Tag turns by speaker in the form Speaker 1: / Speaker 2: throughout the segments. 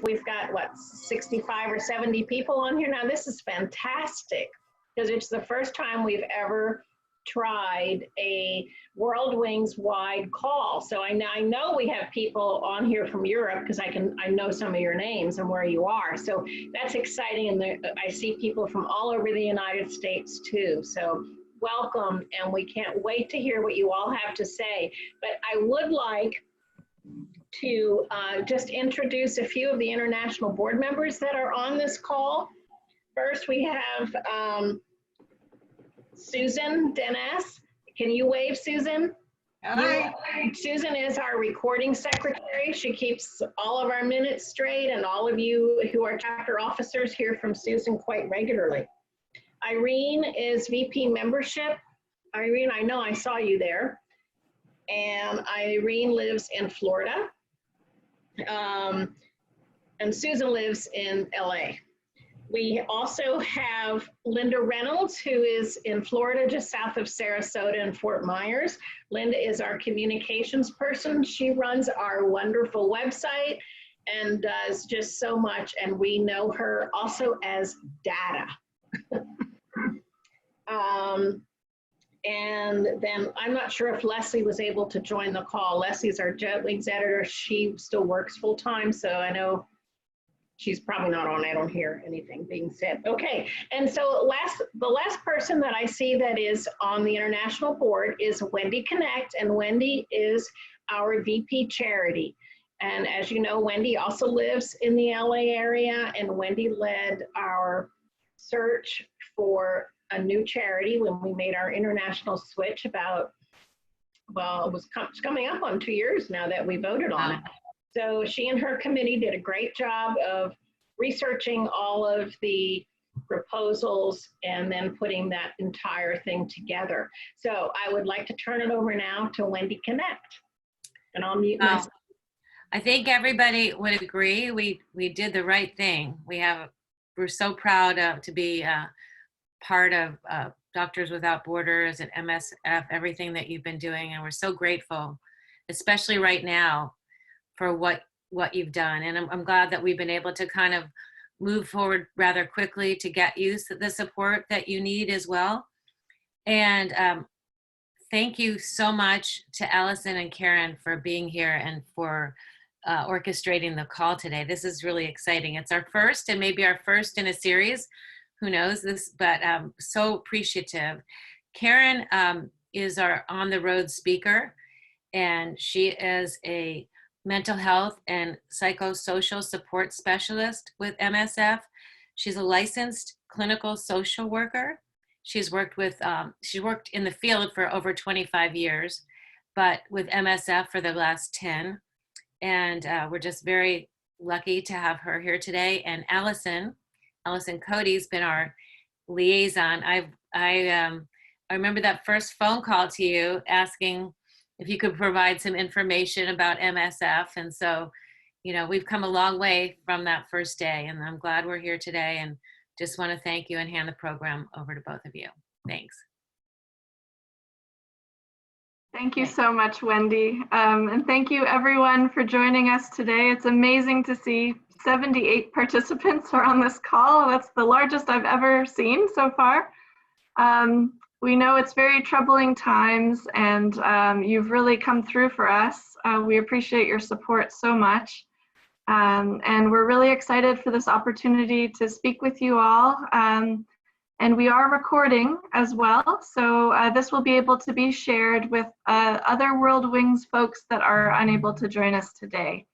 Speaker 1: we've got, what, 65 or 70 people on here now. This is fantastic because it's the first time we've ever tried a World Wings wide call. So I know we have people on here from Europe because I know some of your names and where you are. So that's exciting. And I see people from all over the United States too. So welcome. And we can't wait to hear what you all have to say. But I would like to just introduce a few of the international board members that are on this call. First, we have Susan Dennis. Can you wave, Susan?
Speaker 2: Hi.
Speaker 1: Susan is our recording secretary. She keeps all of our minutes straight, and all of you who are chapter officers hear from Susan quite regularly. Irene is VP membership. Irene, I know I saw you there. And Irene lives in Florida. And Susan lives in LA. We also have Linda Reynolds, who is in Florida, just south of Sarasota and Fort Myers. Linda is our communications person. She runs our wonderful website and does just so much. And we know her also as Data. And then I'm not sure if Leslie was able to join the call. Leslie's our JetWings editor. She still works full time, so I know she's probably not on. I don't hear anything being said. Okay, and so the last person that I see that is on the international board is Wendy Connect, and Wendy is our VP Charity. And as you know, Wendy also lives in the LA area, and Wendy led our search for a new charity when we made our international switch about, well, it's coming up on 2 years now that we voted on it. So she and her committee did a great job of researching all of the proposals and then putting that entire thing together. So I would like to turn it over now to Wendy Connect. And I'll mute myself.
Speaker 2: I think everybody would agree we did the right thing. We're so proud to be part of Doctors Without Borders and MSF, everything that you've been doing, and we're so grateful, especially right now, for what you've done. And I'm glad that we've been able to kind of move forward rather quickly to get you the support that you need as well. And thank you so much to Allison and Karen for being here and for orchestrating the call today. This is really exciting. It's our first, and maybe our first in a series. Who knows this, but so appreciative. Karen is our on-the-road speaker, and she is a mental health and psychosocial support specialist with MSF. She's a licensed clinical social worker. She's worked in the field for over 25 years, but with MSF for the last 10. And we're just very lucky to have her here today. And Allison Cody's been our liaison. I remember that first phone call to you asking if you could provide some information about MSF. And so, we've come a long way from that first day, and I'm glad we're here today, and just want to thank you and hand the program over to both of you. Thanks.
Speaker 3: Thank you so much, Wendy. And thank you everyone for joining us today. It's amazing to see 78 participants are on this call. That's the largest I've ever seen so far. We know it's very troubling times, and you've really come through for us. We appreciate your support so much. And we're really excited for this opportunity to speak with you all. And we are recording as well, so this will be able to be shared with other World Wings folks that are unable to join us today.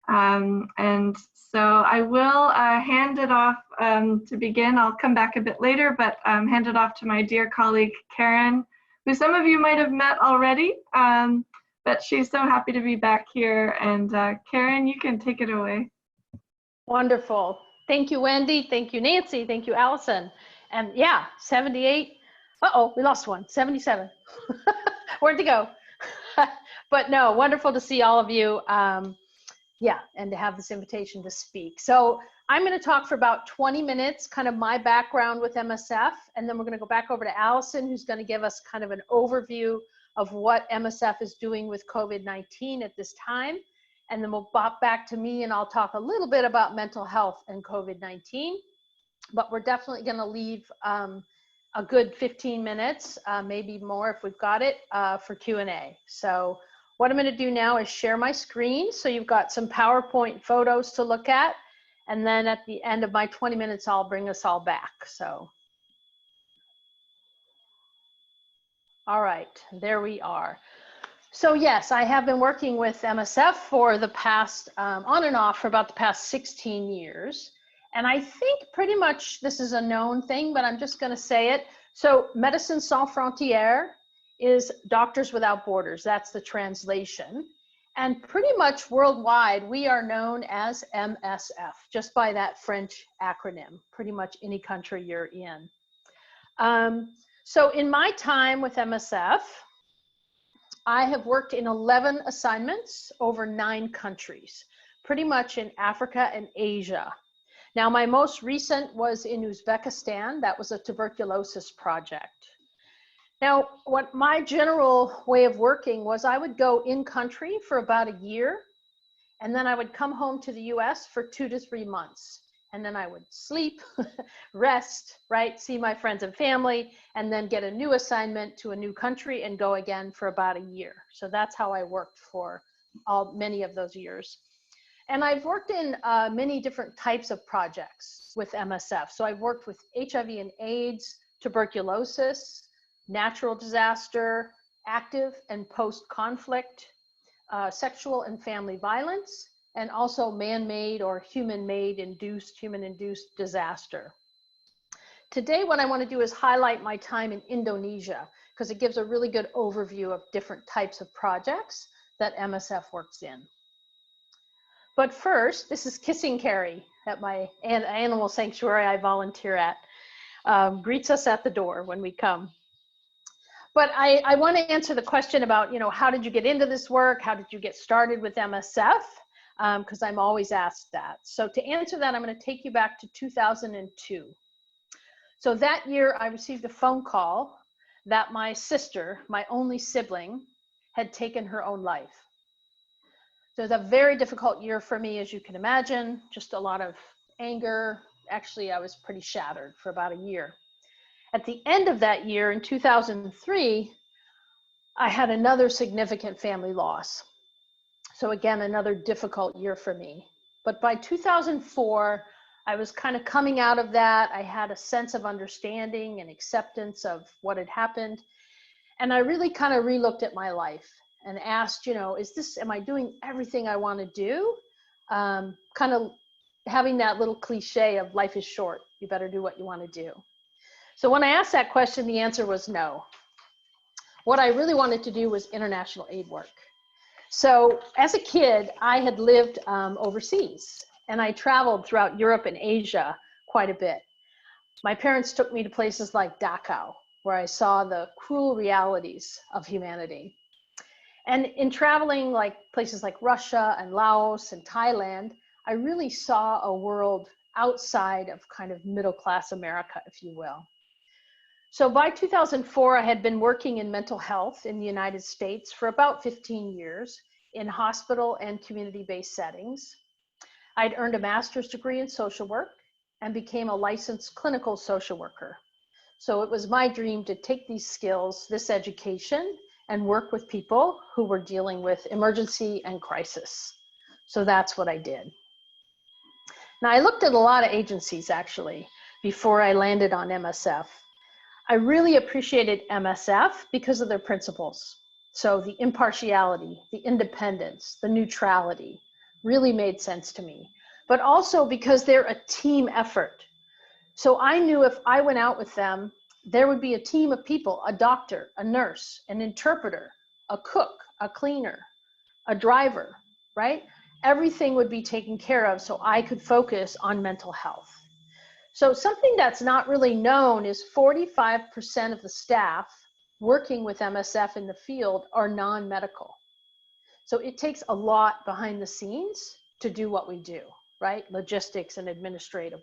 Speaker 3: And so I will hand it off to begin. I'll come back a bit later, but hand it off to my dear colleague, Karen, who some of you might have met already, but she's so happy to be back here. And Karen, you can take it away.
Speaker 4: Wonderful. Thank you, Wendy. Thank you, Nancy. Thank you, Allison. And yeah, 78. Uh-oh, we lost one. 77. Where'd they go? But no, wonderful to see all of you. Yeah, and to have this invitation to speak. So I'm going to talk for about 20 minutes, kind of my background with MSF, and then we're going to go back over to Allison, who's going to give us kind of an overview of what MSF is doing with COVID-19 at this time. and then we'll bop back to me and I'll talk a little bit about mental health and COVID-19. But we're definitely going to leave a good 15 minutes, maybe more if we've got it, for Q&A. So what I'm going to do now is share my screen. So you've got some PowerPoint photos to look at. And then at the end of my 20 minutes, I'll bring us all back. So, all right, there we are. So yes, I have been working with MSF for the past, on and off for about the past 16 years. And I think pretty much this is a known thing, but I'm just going to say it. So Médecins Sans Frontières is Doctors Without Borders. That's the translation. And pretty much worldwide, we are known as MSF, just by that French acronym, pretty much any country you're in. So in my time with MSF, I have worked in 11 assignments over 9 countries, pretty much in Africa and Asia. Now, my most recent was in Uzbekistan. That was a tuberculosis project. Now, what my general way of working was I would go in country for about a year, and then I would come home to the US for 2 to 3 months. And then I would sleep, rest, right? See my friends and family, and then get a new assignment to a new country and go again for about a year. So that's how I worked for many of those years. And I've worked in many different types of projects with MSF. So I've worked with HIV and AIDS, tuberculosis, natural disaster, active and post-conflict, sexual and family violence, and also man-made or human-made human-induced disaster. Today, what I want to do is highlight my time in Indonesia, because it gives a really good overview of different types of projects that MSF works in. But first, this is Kissing Carrie at my animal sanctuary I volunteer at. Greets us at the door when we come. But I want to answer the question about, how did you get into this work? How did you get started with MSF? Because I'm always asked that. So to answer that, I'm going to take you back to 2002. So that year, I received a phone call that my sister, my only sibling, had taken her own life. So it was a very difficult year for me, as you can imagine, just a lot of anger. Actually, I was pretty shattered for about a year. At the end of that year, in 2003, I had another significant family loss. So again, another difficult year for me. But by 2004, I was kind of coming out of that. I had a sense of understanding and acceptance of what had happened. And I really kind of relooked at my life and asked, am I doing everything I want to do? Kind of having that little cliche of life is short. You better do what you want to do. So when I asked that question, the answer was no. What I really wanted to do was international aid work. So as a kid, I had lived overseas, and I traveled throughout Europe and Asia quite a bit. My parents took me to places like Dachau, where I saw the cruel realities of humanity. And in traveling places like Russia and Laos and Thailand, I really saw a world outside of kind of middle-class America, if you will. So by 2004, I had been working in mental health in the United States for about 15 years in hospital and community-based settings. I'd earned a master's degree in social work and became a licensed clinical social worker. So it was my dream to take these skills, this education, and work with people who were dealing with emergency and crisis. So that's what I did. Now, I looked at a lot of agencies, actually, before I landed on MSF. I really appreciated MSF because of their principles. So the impartiality, the independence, the neutrality really made sense to me, but also because they're a team effort. So I knew if I went out with them, there would be a team of people, a doctor, a nurse, an interpreter, a cook, a cleaner, a driver, right? Everything would be taken care of so I could focus on mental health. So something that's not really known is 45% of the staff working with MSF in the field are non-medical. So it takes a lot behind the scenes to do what we do, right? Logistics and administrative.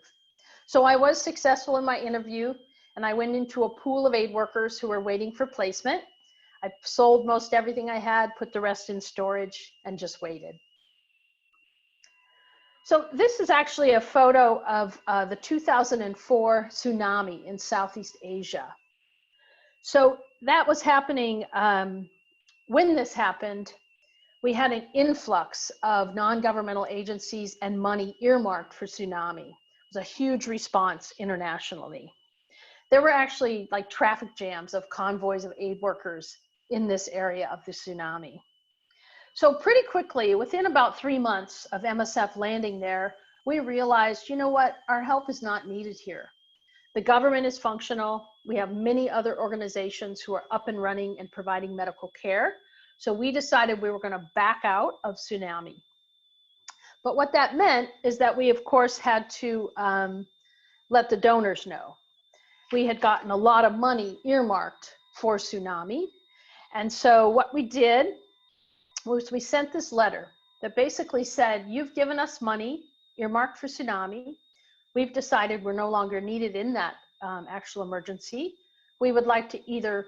Speaker 4: So I was successful in my interview, and I went into a pool of aid workers who were waiting for placement. I sold most everything I had, put the rest in storage, and just waited. So this is actually a photo of the 2004 tsunami in Southeast Asia. So that was happening, when this happened, we had an influx of non-governmental agencies and money earmarked for tsunami. It was a huge response internationally. There were actually like traffic jams of convoys of aid workers in this area of the tsunami. So pretty quickly, within about 3 months of MSF landing there, we realized, you know what, our help is not needed here. The government is functional. We have many other organizations who are up and running and providing medical care. So we decided we were going to back out of tsunami. But what that meant is that we, of course, had to let the donors know. We had gotten a lot of money earmarked for tsunami. And so what we did was we sent this letter that basically said, you've given us money earmarked for tsunami. We've decided we're no longer needed in that actual emergency. We would like to either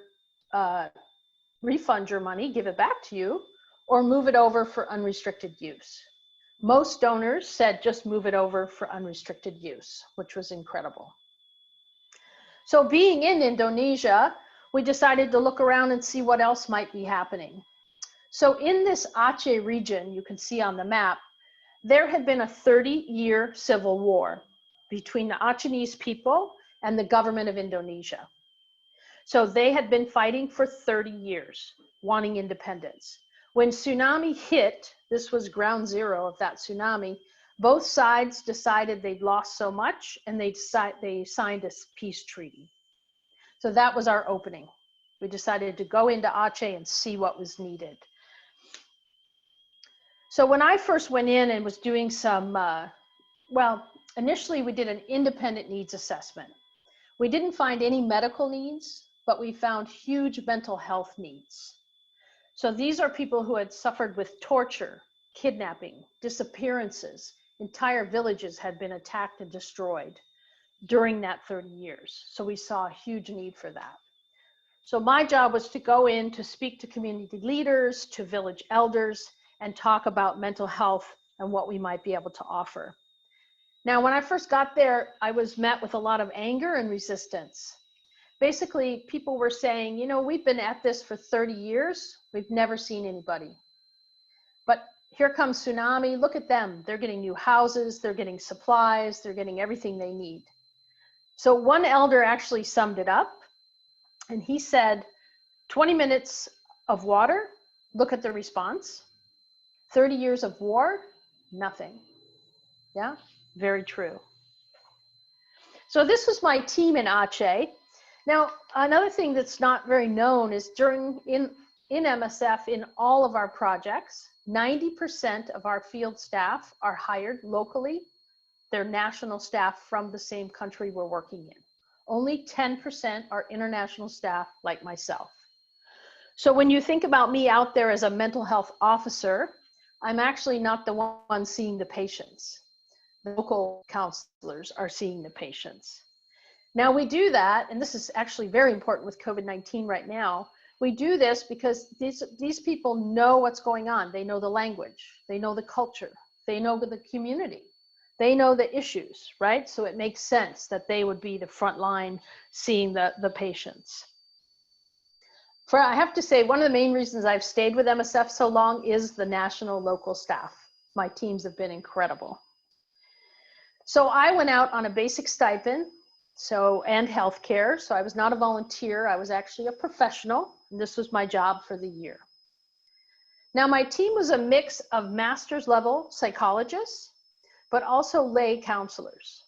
Speaker 4: refund your money, give it back to you, or move it over for unrestricted use. Most donors said just move it over for unrestricted use, which was incredible. So being in Indonesia, we decided to look around and see what else might be happening. So in this Aceh region, you can see on the map, there had been a 30-year civil war between the Achenese people and the government of Indonesia. So they had been fighting for 30 years, wanting independence. When tsunami hit, this was ground zero of that tsunami, both sides decided they'd lost so much and they signed a peace treaty. So that was our opening. We decided to go into Aceh and see what was needed. So when I first went in and was doing some, initially we did an independent needs assessment. We didn't find any medical needs, but we found huge mental health needs. So these are people who had suffered with torture, kidnapping, disappearances. Entire villages had been attacked and destroyed during that 30 years. So we saw a huge need for that. So my job was to go in to speak to community leaders, to village elders, and talk about mental health and what we might be able to offer. Now, when I first got there, I was met with a lot of anger and resistance. Basically, people were saying, you know, we've been at this for 30 years. We've never seen anybody. But here comes tsunami. Look at them. They're getting new houses. They're getting supplies. They're getting everything they need. So one elder actually summed it up. And he said, 20 minutes of water, look at the response. 30 years of war, nothing. Yeah, very true. So this was my team in Aceh. Now, another thing that's not very known is in MSF, in all of our projects, 90% of our field staff are hired locally. They're national staff from the same country we're working in. Only 10% are international staff like myself. So when you think about me out there as a mental health officer, I'm actually not the one seeing the patients. The local counselors are seeing the patients. Now we do that, and this is actually very important with COVID-19 right now. We do this because these people know what's going on. They know the language, they know the culture, they know the community, they know the issues, right? So it makes sense that they would be the front line seeing the patients. I have to say, one of the main reasons I've stayed with MSF so long is the national local staff. My teams have been incredible. So I went out on a basic stipend, and healthcare. So I was not a volunteer, I was actually a professional, and this was my job for the year. Now my team was a mix of master's level psychologists, but also lay counselors.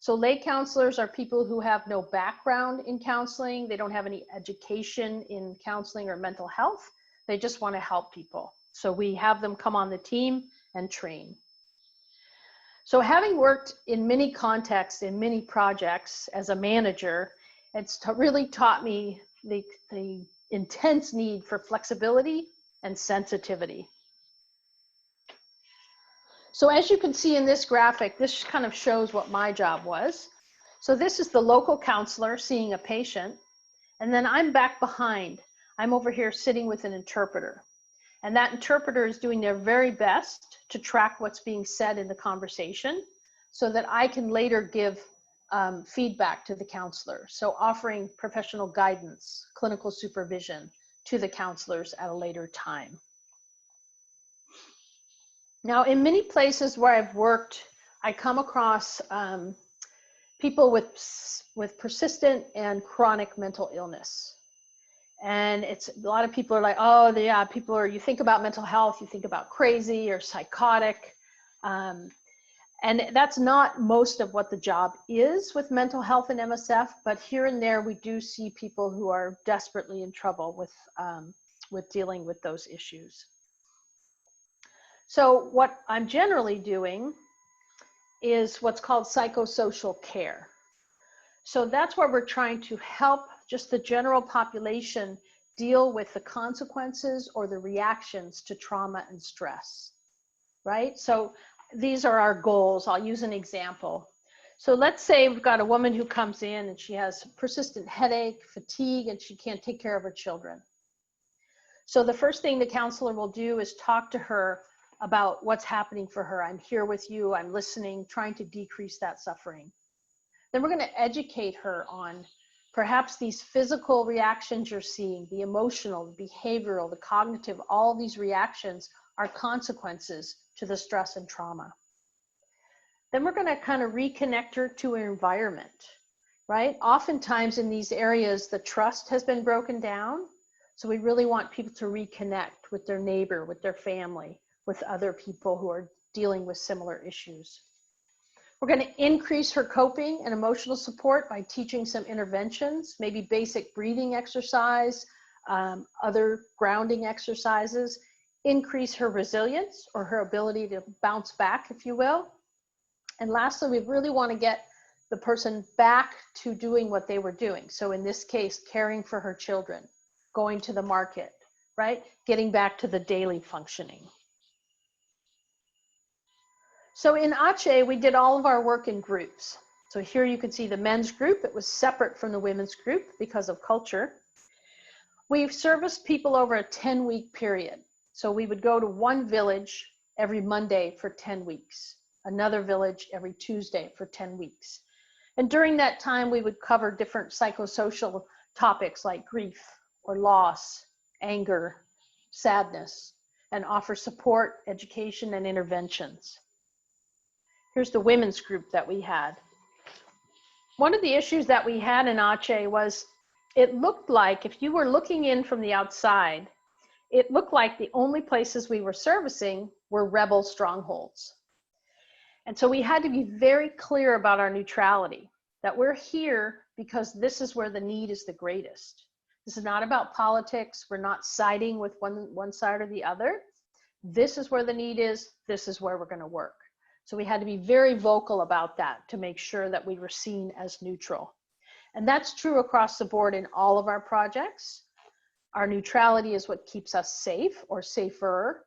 Speaker 4: So lay counselors are people who have no background in counseling. They don't have any education in counseling or mental health. They just want to help people. So we have them come on the team and train. So having worked in many contexts, in many projects as a manager, it's really taught me the intense need for flexibility and sensitivity. So as you can see in this graphic, this kind of shows what my job was. So this is the local counselor seeing a patient, and then I'm back behind. I'm over here sitting with an interpreter, and that interpreter is doing their very best to track what's being said in the conversation so that I can later give feedback to the counselor. So offering professional guidance, clinical supervision to the counselors at a later time. Now, in many places where I've worked, I come across people with persistent and chronic mental illness. And it's a lot of people are like, oh, yeah, you think about mental health, you think about crazy or psychotic. And that's not most of what the job is with mental health and MSF, but here and there we do see people who are desperately in trouble with dealing with those issues. So what I'm generally doing is what's called psychosocial care. So that's where we're trying to help just the general population deal with the consequences or the reactions to trauma and stress, right? So these are our goals. I'll use an example. So let's say we've got a woman who comes in and she has persistent headache, fatigue, and she can't take care of her children. So the first thing the counselor will do is talk to her about what's happening for her. I'm here with you, I'm listening, trying to decrease that suffering. Then we're going to educate her on perhaps these physical reactions you're seeing, the emotional, the behavioral, the cognitive, all these reactions are consequences to the stress and trauma. Then we're going to kind of reconnect her to her environment, right? Oftentimes in these areas, the trust has been broken down. So we really want people to reconnect with their neighbor, with their family, with other people who are dealing with similar issues. We're going to increase her coping and emotional support by teaching some interventions, maybe basic breathing exercise, other grounding exercises, increase her resilience or her ability to bounce back, if you will. And lastly, we really want to get the person back to doing what they were doing. So in this case, caring for her children, going to the market, right? Getting back to the daily functioning. So in ACE, we did all of our work in groups. So here you can see the men's group. It was separate from the women's group because of culture. We've serviced people over a 10-week period. So we would go to one village every Monday for 10 weeks, another village every Tuesday for 10 weeks. And during that time, we would cover different psychosocial topics like grief or loss, anger, sadness, and offer support, education, and interventions. Here's the women's group that we had. One of the issues that we had in ACE was it looked like, if you were looking in from the outside, it looked like the only places we were servicing were rebel strongholds. And so we had to be very clear about our neutrality, that we're here because this is where the need is the greatest. This is not about politics. We're not siding with one side or the other. This is where the need is. This is where we're going to work. So we had to be very vocal about that to make sure that we were seen as neutral. And that's true across the board in all of our projects. Our neutrality is what keeps us safe or safer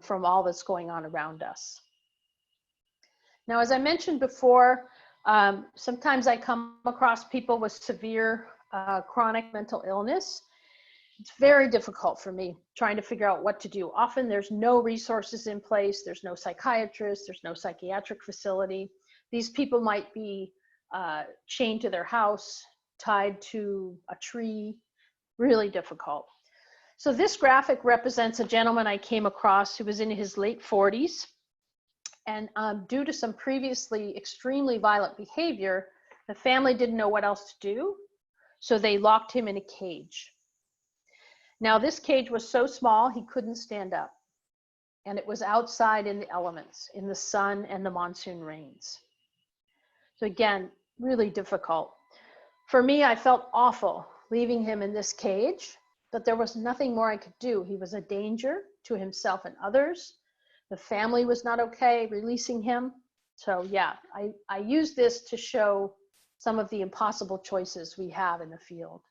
Speaker 4: from all that's going on around us. Now, as I mentioned before, sometimes I come across people with severe chronic mental illness. It's very difficult for me trying to figure out what to do. Often there's no resources in place. There's no psychiatrist. There's no psychiatric facility. These people might be chained to their house, tied to a tree. Really difficult. So this graphic represents a gentleman I came across who was in his late 40s. And due to some previously extremely violent behavior, the family didn't know what else to do. So they locked him in a cage. Now, this cage was so small, he couldn't stand up. And it was outside in the elements, in the sun and the monsoon rains. So again, really difficult. For me, I felt awful leaving him in this cage, but there was nothing more I could do. He was a danger to himself and others. The family was not okay releasing him. So yeah, I use this to show some of the impossible choices we have in the field.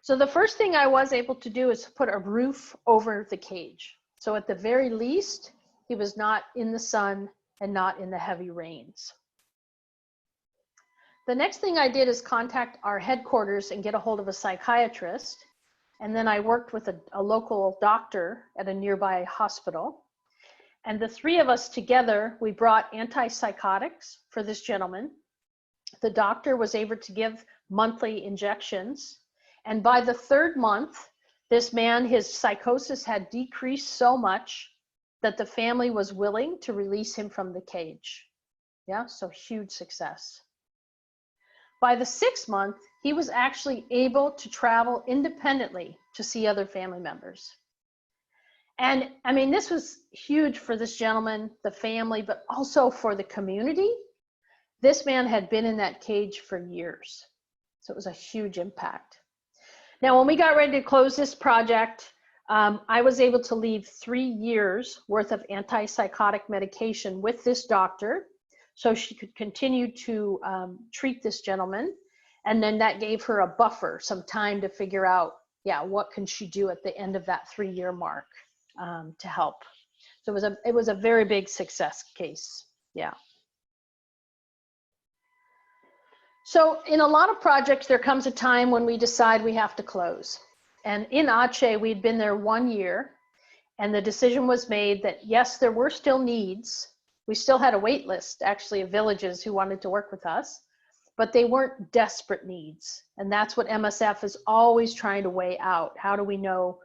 Speaker 4: So the first thing I was able to do is put a roof over the cage. So at the very least, he was not in the sun and not in the heavy rains. The next thing I did is contact our headquarters and get a hold of a psychiatrist. And then I worked with a local doctor at a nearby hospital. And the three of us together, we brought antipsychotics for this gentleman. The doctor was able to give monthly injections. And by the third month, this man, his psychosis had decreased so much that the family was willing to release him from the cage. Yeah, so huge success. By the 6th month, he was actually able to travel independently to see other family members. And I mean, this was huge for this gentleman, the family, but also for the community. This man had been in that cage for years. So it was a huge impact. Now, when we got ready to close this project, I was able to leave 3 years worth of antipsychotic medication with this doctor so she could continue to treat this gentleman. And then that gave her a buffer, some time to figure out, yeah, what can she do at the end of that 3-year mark to help. So it was a very big success case. Yeah. So in a lot of projects, there comes a time when we decide we have to close. And in Aceh, we'd been there 1 year, and the decision was made that yes, there were still needs. We still had a wait list, actually, of villages who wanted to work with us, but they weren't desperate needs. And that's what MSF is always trying to weigh out. How do we know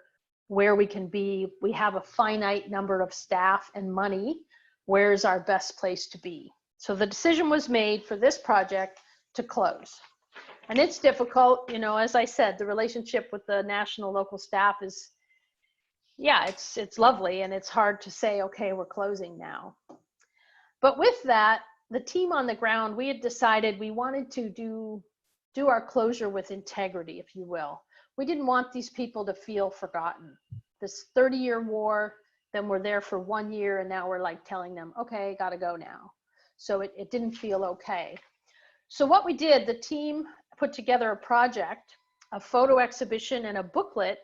Speaker 4: where we can be? We have a finite number of staff and money. Where's our best place to be? So the decision was made for this project to close. And it's difficult, you know, as I said, the relationship with the national local staff is, yeah, it's lovely, and it's hard to say, okay, we're closing now. But with that, the team on the ground, we had decided we wanted to do our closure with integrity, if you will. We didn't want these people to feel forgotten. This 30-year war, then we're there for 1 year, and now we're like telling them, okay, gotta go now. So it didn't feel okay. So what we did, the team put together a project, a photo exhibition and a booklet,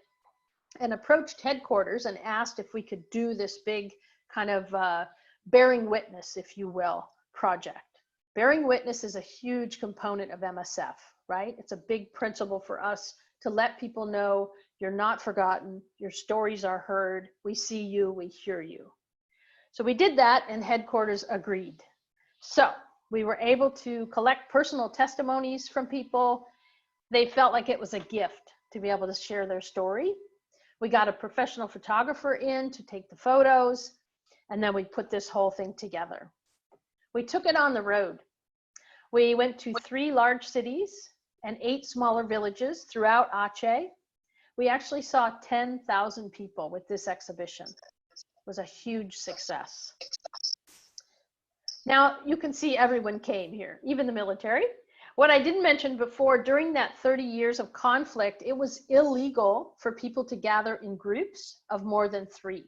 Speaker 4: and approached headquarters and asked if we could do this big kind of bearing witness, if you will, project. Bearing witness is a huge component of MSF, right? It's a big principle for us to let people know you're not forgotten, your stories are heard, we see you, we hear you. So we did that, and headquarters agreed. So we were able to collect personal testimonies from people. They felt like it was a gift to be able to share their story. We got a professional photographer in to take the photos, and then we put this whole thing together. We took it on the road. We went to 3 large cities and 8 smaller villages throughout Aceh. We actually saw 10,000 people with this exhibition. It was a huge success. Now, you can see everyone came here, even the military. What I didn't mention before, during that 30 years of conflict, it was illegal for people to gather in groups of more than 3.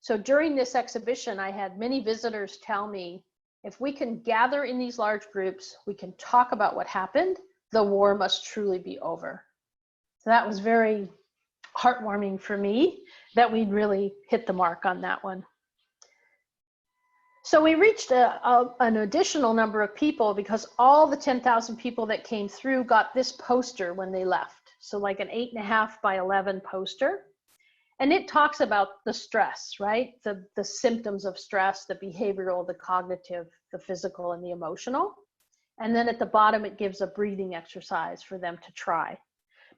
Speaker 4: So during this exhibition, I had many visitors tell me, if we can gather in these large groups, we can talk about what happened, the war must truly be over. So that was very heartwarming for me that we'd really hit the mark on that one. So we reached an additional number of people because all the 10,000 people that came through got this poster when they left. So like an 8.5 by 11 poster. And it talks about the stress, right? The symptoms of stress, the behavioral, the cognitive, the physical, and the emotional. And then at the bottom, it gives a breathing exercise for them to try.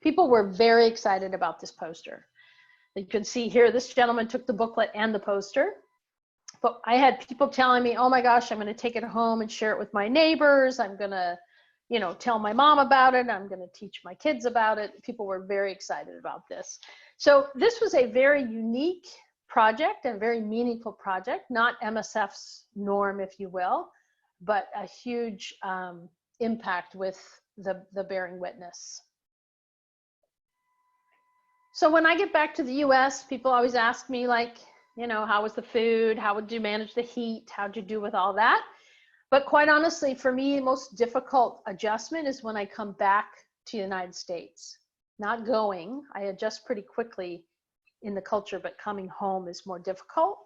Speaker 4: People were very excited about this poster. You can see here, this gentleman took the booklet and the poster. But I had people telling me, oh my gosh, I'm going to take it home and share it with my neighbors. I'm going to, you know, tell my mom about it. I'm going to teach my kids about it. People were very excited about this. So this was a very unique project and very meaningful project, not MSF's norm, if you will, but a huge impact with the bearing witness. So when I get back to the US, people always ask me, like, you know, how was the food? How would you manage the heat? How'd you do with all that? But quite honestly, for me, the most difficult adjustment is when I come back to the United States. Not going, I adjust pretty quickly in the culture, but coming home is more difficult.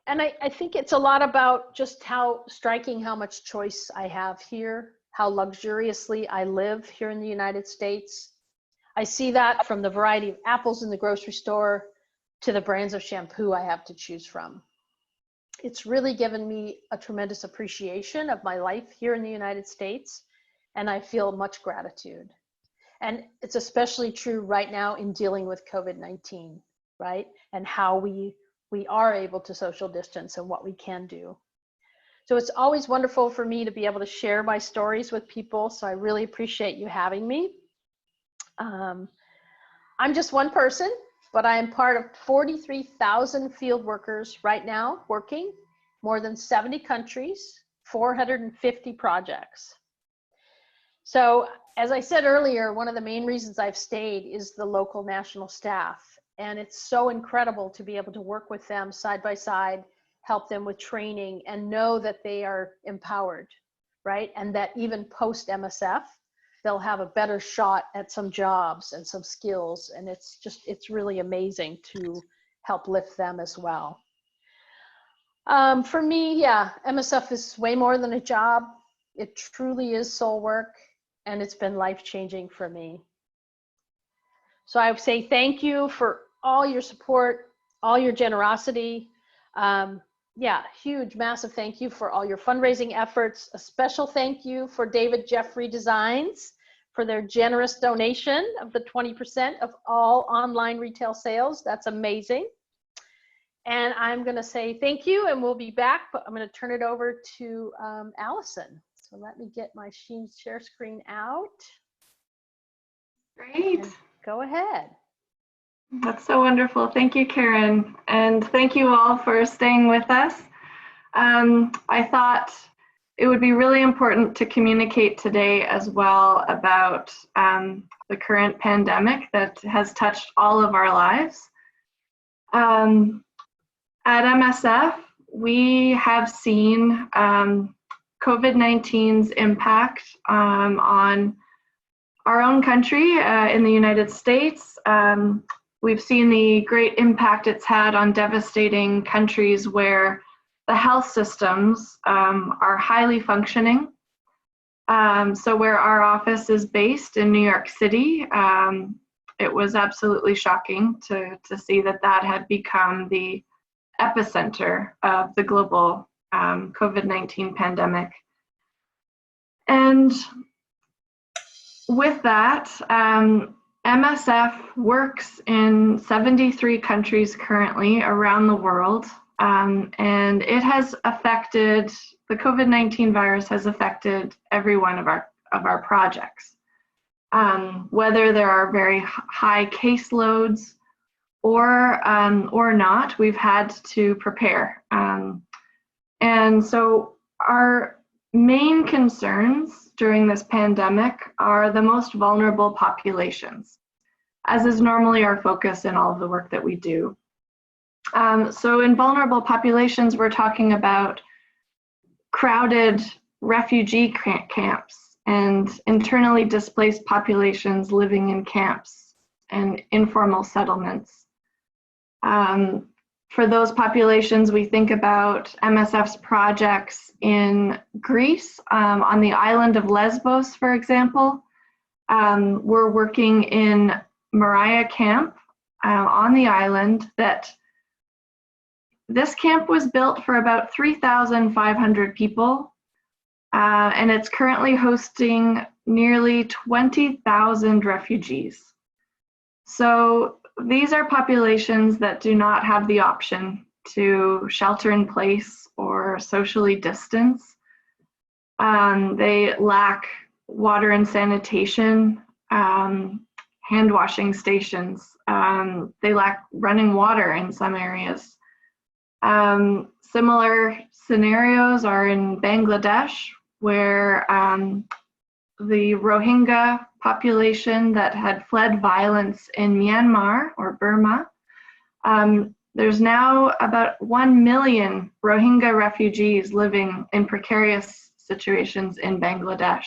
Speaker 4: And I think it's a lot about just how striking how much choice I have here, how luxuriously I live here in the United States. I see that from the variety of apples in the grocery store to the brands of shampoo I have to choose from. It's really given me a tremendous appreciation of my life here in the United States, and I feel much gratitude. And it's especially true right now in dealing with COVID-19, right? And how we are able to social distance and what we can do. So it's always wonderful for me to be able to share my stories with people. So I really appreciate you having me. I'm just one person, but I am part of 43,000 field workers right now working more than 70 countries, 450 projects. So as I said earlier, one of the main reasons I've stayed is the local national staff. And it's so incredible to be able to work with them side by side, help them with training, and know that they are empowered, right? And that even post MSF, they'll have a better shot at some jobs and some skills. And it's really amazing to help lift them as well. For me, yeah, MSF is way more than a job. It truly is soul work, and it's been life-changing for me. So I would say thank you for all your support, all your generosity. Yeah, huge, massive thank you for all your fundraising efforts. A special thank you for David Jeffrey Designs for their generous donation of the 20% of all online retail sales. That's amazing. And I'm going to say thank you, and we'll be back, but I'm going to turn it over to Allison. So let me get my share screen out.
Speaker 3: Great.
Speaker 4: And go ahead.
Speaker 3: That's so wonderful. Thank you, Karen. And thank you all for staying with us. I thought it would be really important to communicate today as well about the current pandemic that has touched all of our lives. At MSF, we have seen COVID-19's impact on our own country in the United States. We've seen the great impact it's had on devastating countries where the health systems are highly functioning. So where our office is based in New York City, it was absolutely shocking to see that had become the epicenter of the global COVID-19 pandemic. And with that, MSF works in 73 countries currently around the world, and it has affected, the COVID-19 virus has affected every one of our projects. Whether there are very high caseloads or not, we've had to prepare. And so our main concerns during this pandemic are the most vulnerable populations, as is normally our focus in all of the work that we do. So in vulnerable populations, we're talking about crowded refugee camps and internally displaced populations living in camps and informal settlements. For those populations, we think about MSF's projects in Greece, on the island of Lesbos, for example. We're working in Moria camp on the island. This camp was built for about 3,500 people, and it's currently hosting nearly 20,000 refugees. So these are populations that do not have the option to shelter in place or socially distance. They lack water and sanitation, hand washing stations. They lack running water in some areas. Similar scenarios are in Bangladesh, where the Rohingya population that had fled violence in Myanmar or Burma, there's now about 1 million Rohingya refugees living in precarious situations in Bangladesh,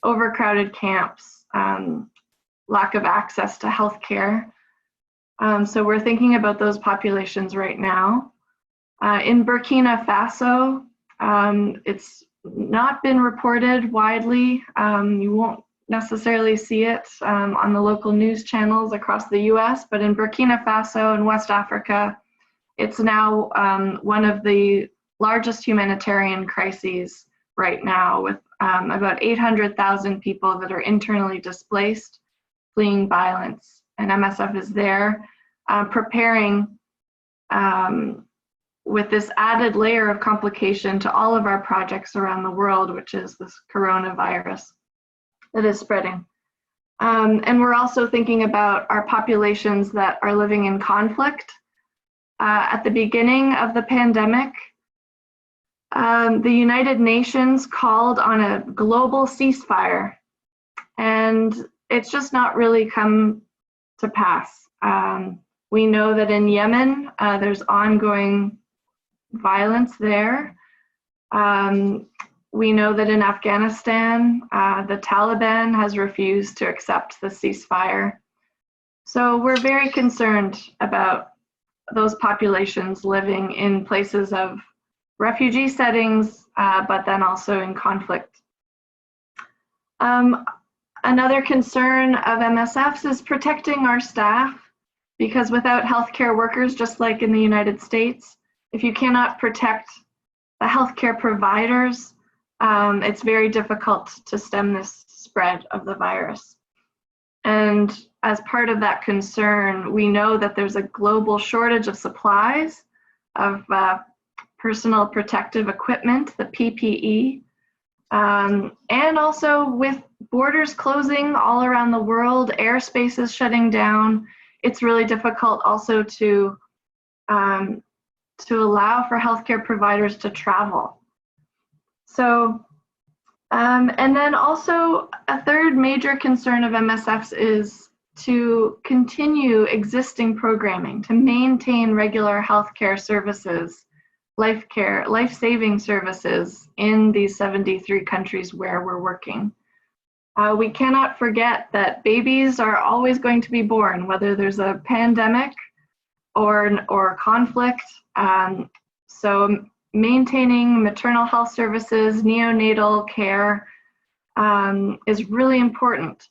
Speaker 3: overcrowded camps, lack of access to healthcare. So we're thinking about those populations right now. In Burkina Faso, it's not been reported widely. You won't necessarily see it on the local news channels across the US, but in Burkina Faso and West Africa, it's now one of the largest humanitarian crises right now, with about 800,000 people that are internally displaced, fleeing violence. And MSF is there preparing with this added layer of complication to all of our projects around the world, which is this coronavirus that is spreading. And we're also thinking about our populations that are living in conflict. At the beginning of the pandemic, the United Nations called on a global ceasefire, and it's just not really come to pass. We know that in Yemen, there's ongoing violence there. We know that in Afghanistan, the Taliban has refused to accept the ceasefire. So we're very concerned about those populations living in places of refugee settings, but then also in conflict. Another concern of MSF's is protecting our staff, because without healthcare workers, just like in the United States, if you cannot protect the healthcare providers, it's very difficult to stem this spread of the virus. And as part of that concern, we know that there's a global shortage of supplies of personal protective equipment, the PPE, and also with borders closing all around the world, airspaces shutting down, it's really difficult also to allow for healthcare providers to travel. So, and then also a third major concern of MSF's is to continue existing programming, to maintain regular healthcare services, life-saving services in these 73 countries where we're working. We cannot forget that babies are always going to be born, whether there's a pandemic or conflict. So maintaining maternal health services, neonatal care is really important.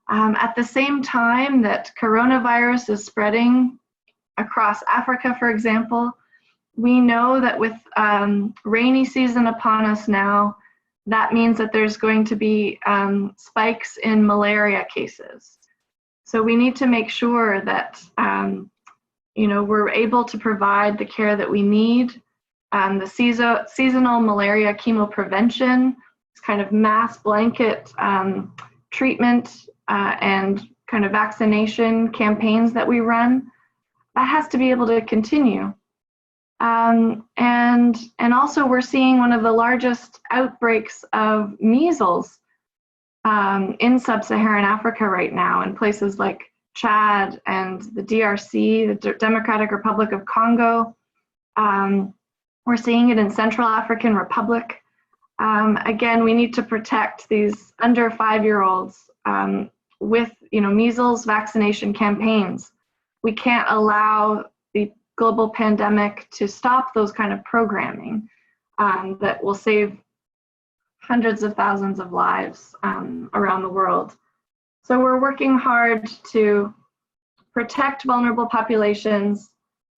Speaker 3: At the same time that coronavirus is spreading across Africa, for example, we know that with rainy season upon us now, that means that there's going to be spikes in malaria cases. So we need to make sure that we're able to provide the care that we need. The seasonal malaria chemoprevention, this kind of mass blanket treatment and kind of vaccination campaigns that we run, that has to be able to continue. And also we're seeing one of the largest outbreaks of measles in sub-Saharan Africa right now, in places like Chad and the DRC, the Democratic Republic of Congo. We're seeing it in Central African Republic. Again, we need to protect these under 5-year-olds with measles vaccination campaigns. We can't allow the global pandemic to stop those kind of programming that will save hundreds of thousands of lives around the world. So we're working hard to protect vulnerable populations,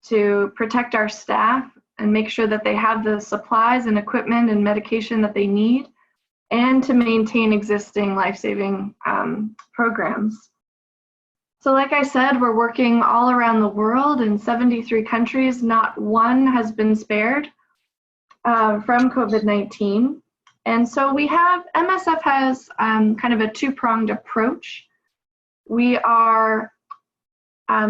Speaker 3: to protect our staff and make sure that they have the supplies and equipment and medication that they need, and to maintain existing life-saving programs. So like I said, we're working all around the world in 73 countries. Not one has been spared from COVID-19. And so MSF has kind of a two-pronged approach. We are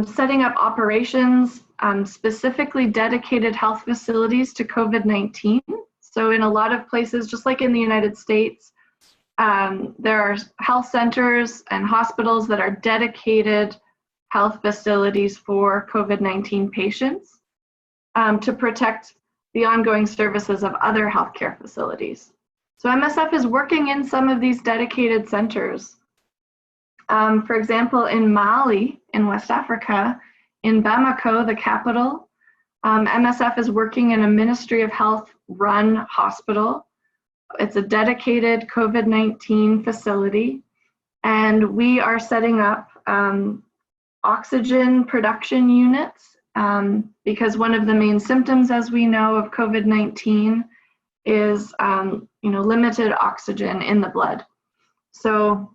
Speaker 3: setting up operations, specifically dedicated health facilities to COVID-19. So in a lot of places, just like in the United States, there are health centers and hospitals that are dedicated health facilities for COVID-19 patients to protect the ongoing services of other healthcare facilities. So MSF is working in some of these dedicated centers. For example, in Mali, in West Africa, in Bamako, the capital, MSF is working in a Ministry of Health run hospital. It's a dedicated COVID-19 facility, and we are setting up oxygen production units because one of the main symptoms, as we know, of COVID-19 is limited oxygen in the blood. So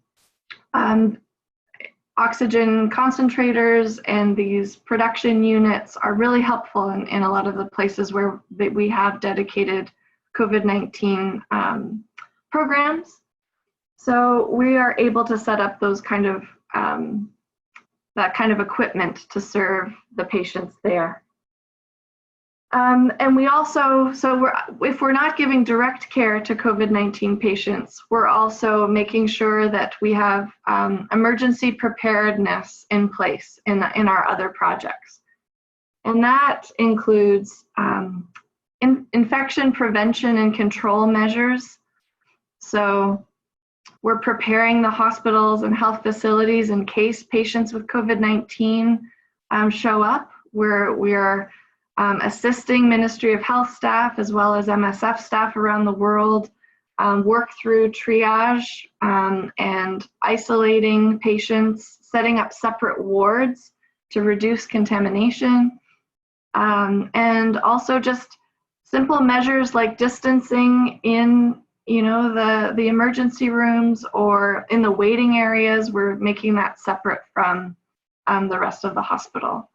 Speaker 3: oxygen concentrators and these production units are really helpful in a lot of the places where we have dedicated COVID-19 programs. So we are able to set up those kind of that kind of equipment to serve the patients there. And we also, if we're not giving direct care to COVID-19 patients, we're also making sure that we have emergency preparedness in place in our other projects. And that includes infection prevention and control measures. So we're preparing the hospitals and health facilities in case patients with COVID-19 show up. We're assisting Ministry of Health staff as well as MSF staff around the world work through triage and isolating patients, setting up separate wards to reduce contamination, and also just simple measures like distancing in the emergency rooms or in the waiting areas. We're making that separate from the rest of the hospital.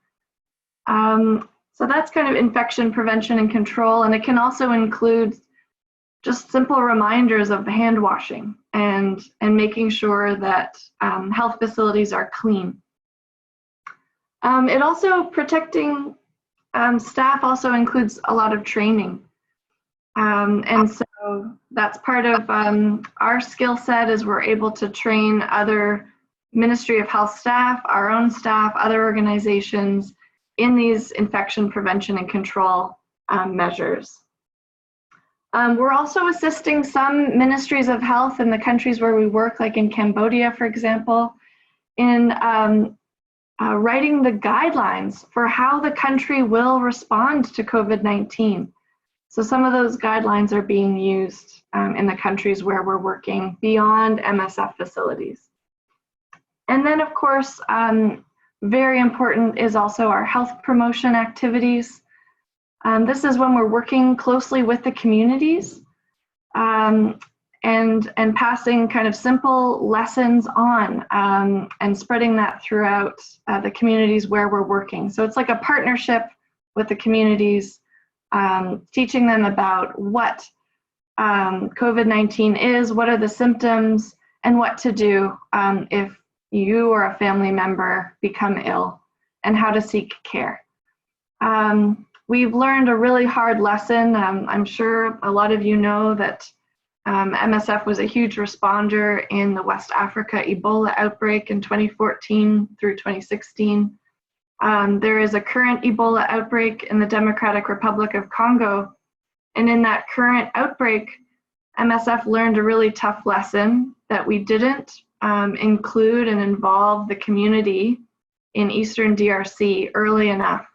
Speaker 3: So that's kind of infection prevention and control, and it can also include just simple reminders of hand washing and making sure that health facilities are clean. It also, protecting staff also includes a lot of training. And so that's part of our skill set, is we're able to train other Ministry of Health staff, our own staff, other organizations in these infection prevention and control measures. We're also assisting some ministries of health in the countries where we work, like in Cambodia, for example, in writing the guidelines for how the country will respond to COVID-19. So some of those guidelines are being used in the countries where we're working beyond MSF facilities. And then, of course, very important is also our health promotion activities. This is when we're working closely with the communities and passing kind of simple lessons on and spreading that throughout the communities where we're working. So it's like a partnership with the communities, teaching them about what COVID-19 is, what are the symptoms, and what to do if you or a family member become ill, and how to seek care. We've learned a really hard lesson. I'm sure a lot of you know that MSF was a huge responder in the West Africa Ebola outbreak in 2014 through 2016. There is a current Ebola outbreak in the Democratic Republic of Congo. And in that current outbreak, MSF learned a really tough lesson that we didn't include and involve the community in Eastern DRC early enough.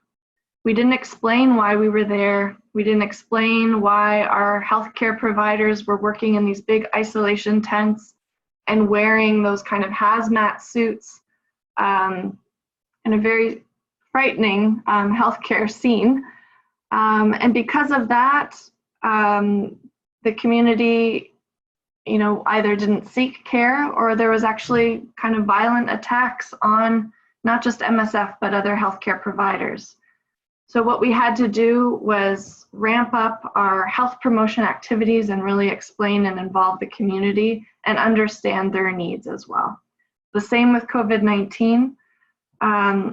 Speaker 3: We didn't explain why we were there. We didn't explain why our healthcare providers were working in these big isolation tents and wearing those kind of hazmat suits in a very frightening healthcare scene. And because of that, the community either didn't seek care, or there was actually kind of violent attacks on not just MSF, but other healthcare providers. So what we had to do was ramp up our health promotion activities and really explain and involve the community and understand their needs as well. The same with COVID-19.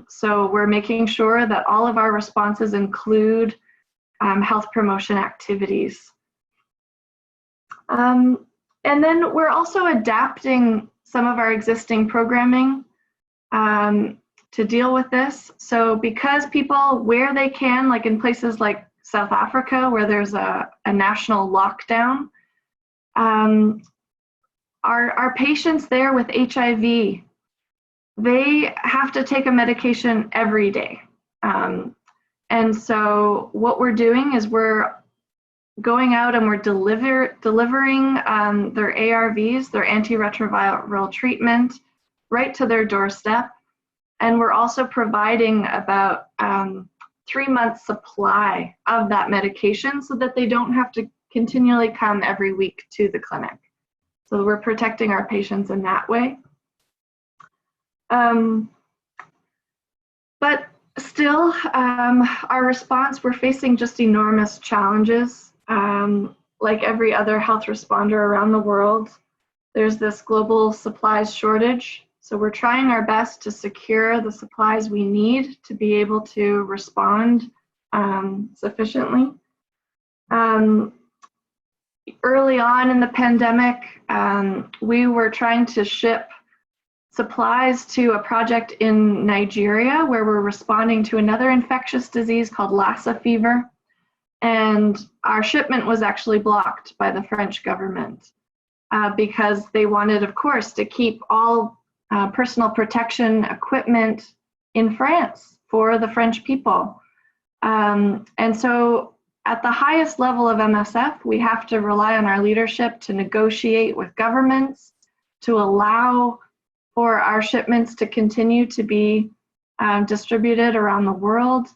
Speaker 3: So we're making sure that all of our responses include health promotion activities. And then we're also adapting some of our existing programming to deal with this. So because people, where they can, like in places like South Africa, where there's a national lockdown, our patients there with HIV, they have to take a medication every day. And so what we're doing is we're going out and we're delivering their ARVs, their antiretroviral treatment, right to their doorstep. And we're also providing about 3-month supply of that medication so that they don't have to continually come every week to the clinic. So we're protecting our patients in that way. But still, our response, we're facing just enormous challenges. Like every other health responder around the world, there's this global supplies shortage. So we're trying our best to secure the supplies we need to be able to respond sufficiently. Early on in the pandemic, we were trying to ship supplies to a project in Nigeria where we're responding to another infectious disease called Lassa fever. And our shipment was actually blocked by the French government because they wanted, of course, to keep all personal protection equipment in France for the French people. And so at the highest level of MSF, we have to rely on our leadership to negotiate with governments to allow for our shipments to continue to be distributed around the world.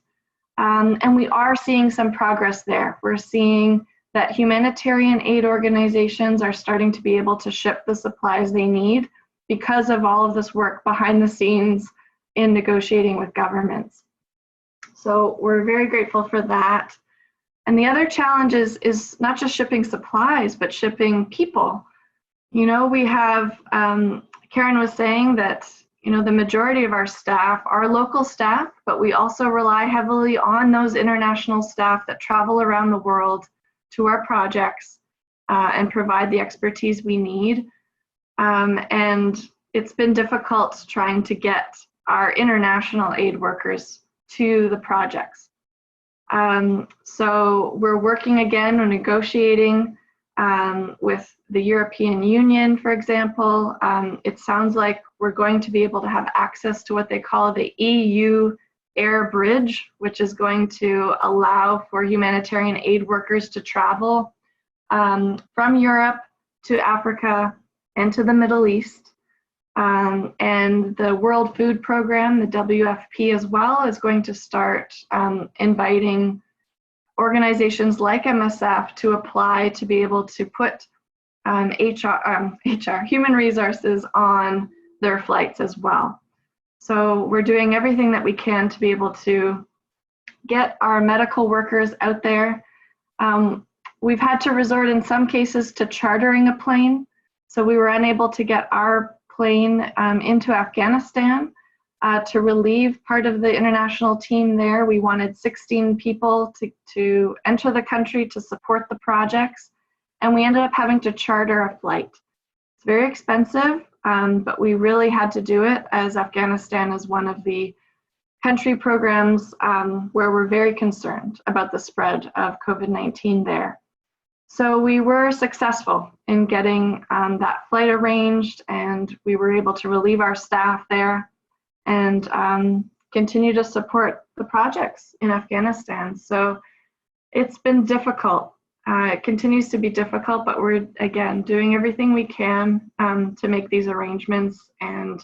Speaker 3: And we are seeing some progress there. We're seeing that humanitarian aid organizations are starting to be able to ship the supplies they need because of all of this work behind the scenes in negotiating with governments. So we're very grateful for that. And the other challenge is not just shipping supplies, but shipping people. You know, we have, Karen was saying that, you know, the majority of our staff are local staff, but we also rely heavily on those international staff that travel around the world to our projects and provide the expertise we need. And it's been difficult trying to get our international aid workers to the projects. So we're working again on negotiating with the European Union, for example. It sounds like we're going to be able to have access to what they call the EU air bridge, which is going to allow for humanitarian aid workers to travel from Europe to Africa and to the Middle East. And the World Food Program, the WFP as well, is going to start inviting organizations like MSF to apply to be able to put human resources on their flights as well. So we're doing everything that we can to be able to get our medical workers out there. We've had to resort in some cases to chartering a plane. So we were unable to get our plane into Afghanistan to relieve part of the international team there. We wanted 16 people to enter the country to support the projects, and we ended up having to charter a flight. It's very expensive, but we really had to do it as Afghanistan is one of the country programs where we're very concerned about the spread of COVID-19 there. So we were successful in getting that flight arranged, and we were able to relieve our staff there and continue to support the projects in Afghanistan. So it's been difficult. It continues to be difficult, but we're, again, doing everything we can to make these arrangements and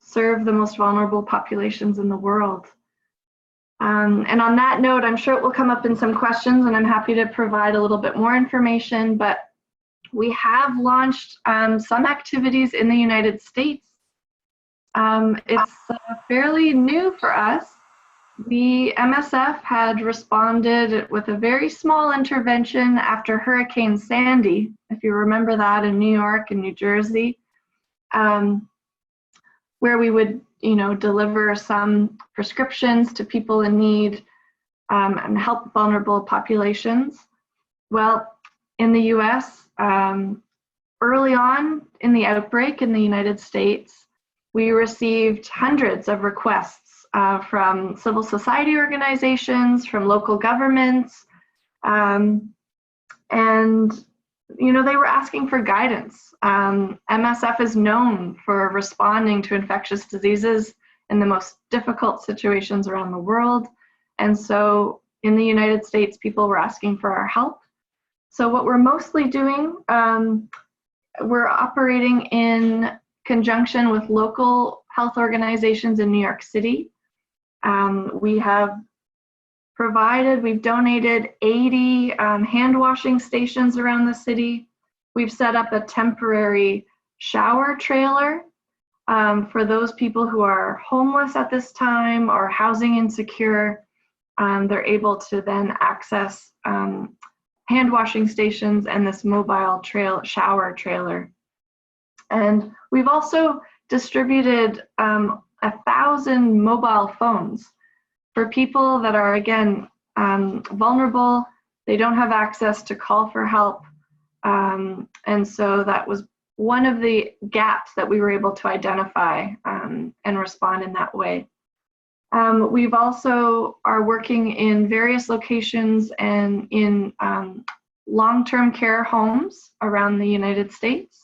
Speaker 3: serve the most vulnerable populations in the world. And on that note, I'm sure it will come up in some questions, and I'm happy to provide a little bit more information, but we have launched some activities in the United States. It's fairly new for us. The MSF had responded with a very small intervention after Hurricane Sandy, if you remember that, in New York and New Jersey, where we would, you know, deliver some prescriptions to people in need and help vulnerable populations. Well, in the US, early on in the outbreak in the United States, we received hundreds of requests from civil society organizations, from local governments, and you know, they were asking for guidance. MSF is known for responding to infectious diseases in the most difficult situations around the world. And so in the United States, people were asking for our help. So what we're mostly doing, we're operating in conjunction with local health organizations in New York City. We have provided. We've donated 80 hand washing stations around the city. We've set up a temporary shower trailer for those people who are homeless at this time or housing insecure. They're able to then access hand washing stations and this mobile shower trailer. And we've also distributed 1,000 mobile phones for people that are, again, vulnerable. They don't have access to call for help. And so that was one of the gaps that we were able to identify and respond in that way. We've also are working in various locations and in long-term care homes around the United States.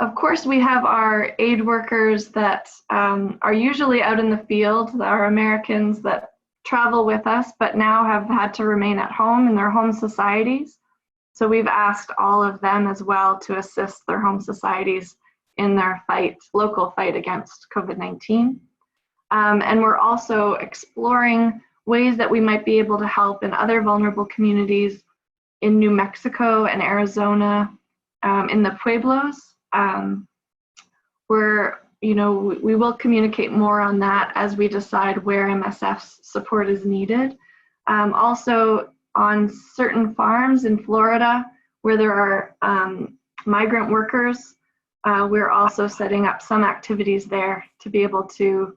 Speaker 3: Of course, we have our aid workers that are usually out in the field, our Americans that travel with us, but now have had to remain at home in their home societies. So we've asked all of them as well to assist their home societies in their local fight against COVID-19. And we're also exploring ways that we might be able to help in other vulnerable communities in New Mexico and Arizona, in the Pueblos. We will communicate more on that as we decide where MSF's support is needed. Also on certain farms in Florida where there are migrant workers, we're also setting up some activities there to be able to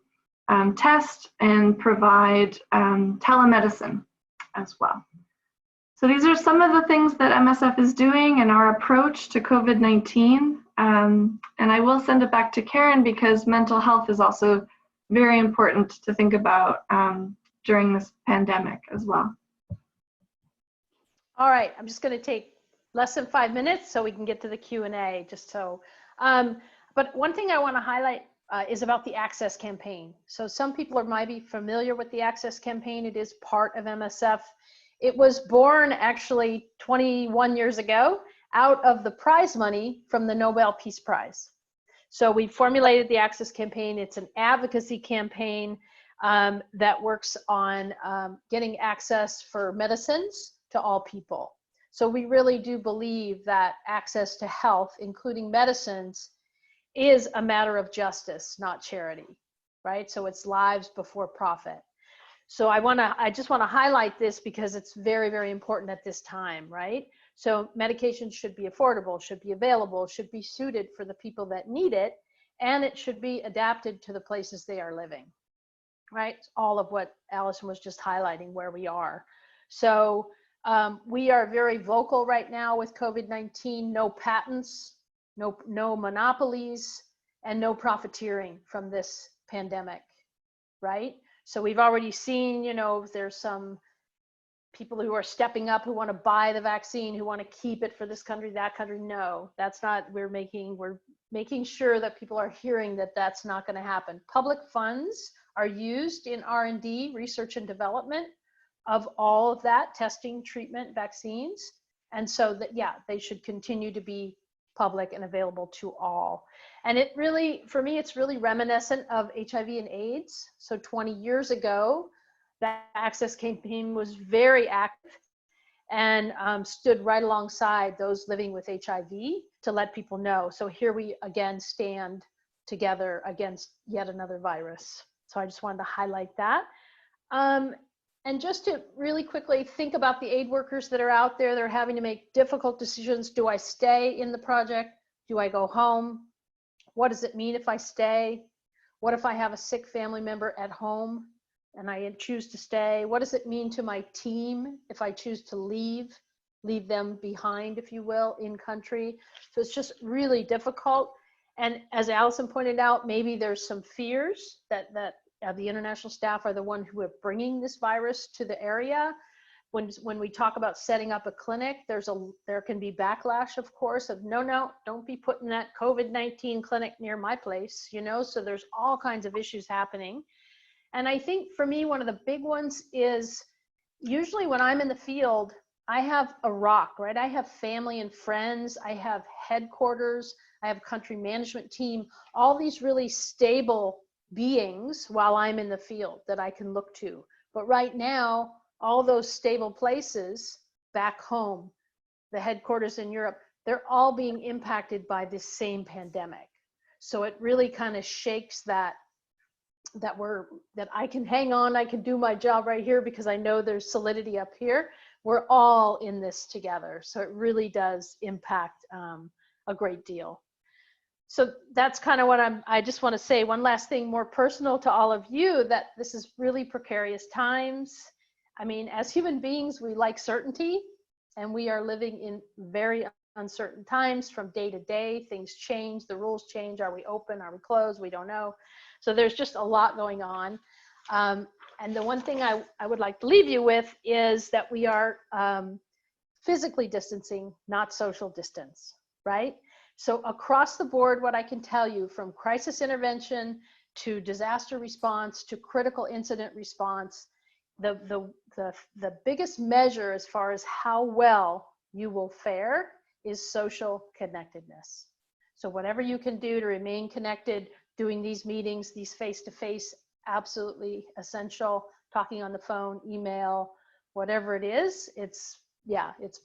Speaker 3: test and provide telemedicine as well. So these are some of the things that MSF is doing in our approach to COVID-19. And I will send it back to Karen because mental health is also very important to think about during this pandemic as well.
Speaker 4: All right, I'm just going to take less than 5 minutes so we can get to the Q&A. But one thing I want to highlight is about the Access campaign. So some people might be familiar with the Access campaign. It is part of MSF. It was born actually 21 years ago out of the prize money from the Nobel Peace Prize. So we formulated the Access campaign. It's an advocacy campaign that works on getting access for medicines to all people. So we really do believe that access to health, including medicines, is a matter of justice, not charity, right? So it's lives before profit. So I just want to highlight this because it's very, very important at this time, right? So medication should be affordable, should be available, should be suited for the people that need it, and it should be adapted to the places they are living, right? All of what Allison was just highlighting where we are. So we are very vocal right now with COVID-19, no patents, no monopolies, and no profiteering from this pandemic, right? So we've already seen, there's some people who are stepping up, who want to buy the vaccine, who want to keep it for this country, that country. No, that's not, we're making sure that people are hearing that that's not going to happen. Public funds are used in R&D, research and development of all of that, testing, treatment, vaccines. And so that, yeah, they should continue to be public and available to all. And it really, for me, it's really reminiscent of HIV and AIDS. So 20 years ago, that Access campaign was very active and stood right alongside those living with HIV to let people know. So here we again stand together against yet another virus. So I just wanted to highlight that. And just to really quickly think about the aid workers that are out there, they're having to make difficult decisions. Do I stay in the project? Do I go home? What does it mean if I stay? What if I have a sick family member at home and I choose to stay? What does it mean to my team if I choose to leave them behind, if you will, in country? So it's just really difficult. And as Allison pointed out, maybe there's some fears that the international staff are the one who are bringing this virus to the area. When we talk about setting up a clinic, there can be backlash, of course, of no, don't be putting that COVID-19 clinic near my place, so there's all kinds of issues happening. And I think for me, one of the big ones is usually when I'm in the field, I have a rock, right? I have family and friends, I have headquarters, I have a country management team, all these really stable beings while I'm in the field that I can look to. But right now, all those stable places back home, the headquarters in Europe, they're all being impacted by this same pandemic. So it really kind of shakes that I can hang on, I can do my job right here because I know there's solidity up here. We're all in this together. So it really does impact a great deal. So that's kind of what I just want to say one last thing more personal to all of you, that this is really precarious times. I mean, as human beings, we like certainty, and we are living in very uncertain times from day to day. Things change, the rules change. Are we open? Are we closed? We don't know. So there's just a lot going on. And the one thing I would like to leave you with is that we are physically distancing, not social distance, right? So across the board, what I can tell you, from crisis intervention to disaster response to critical incident response, the biggest measure as far as how well you will fare is social connectedness. So whatever you can do to remain connected, doing these meetings, these face-to-face, absolutely essential. Talking on the phone, email, whatever it is, it's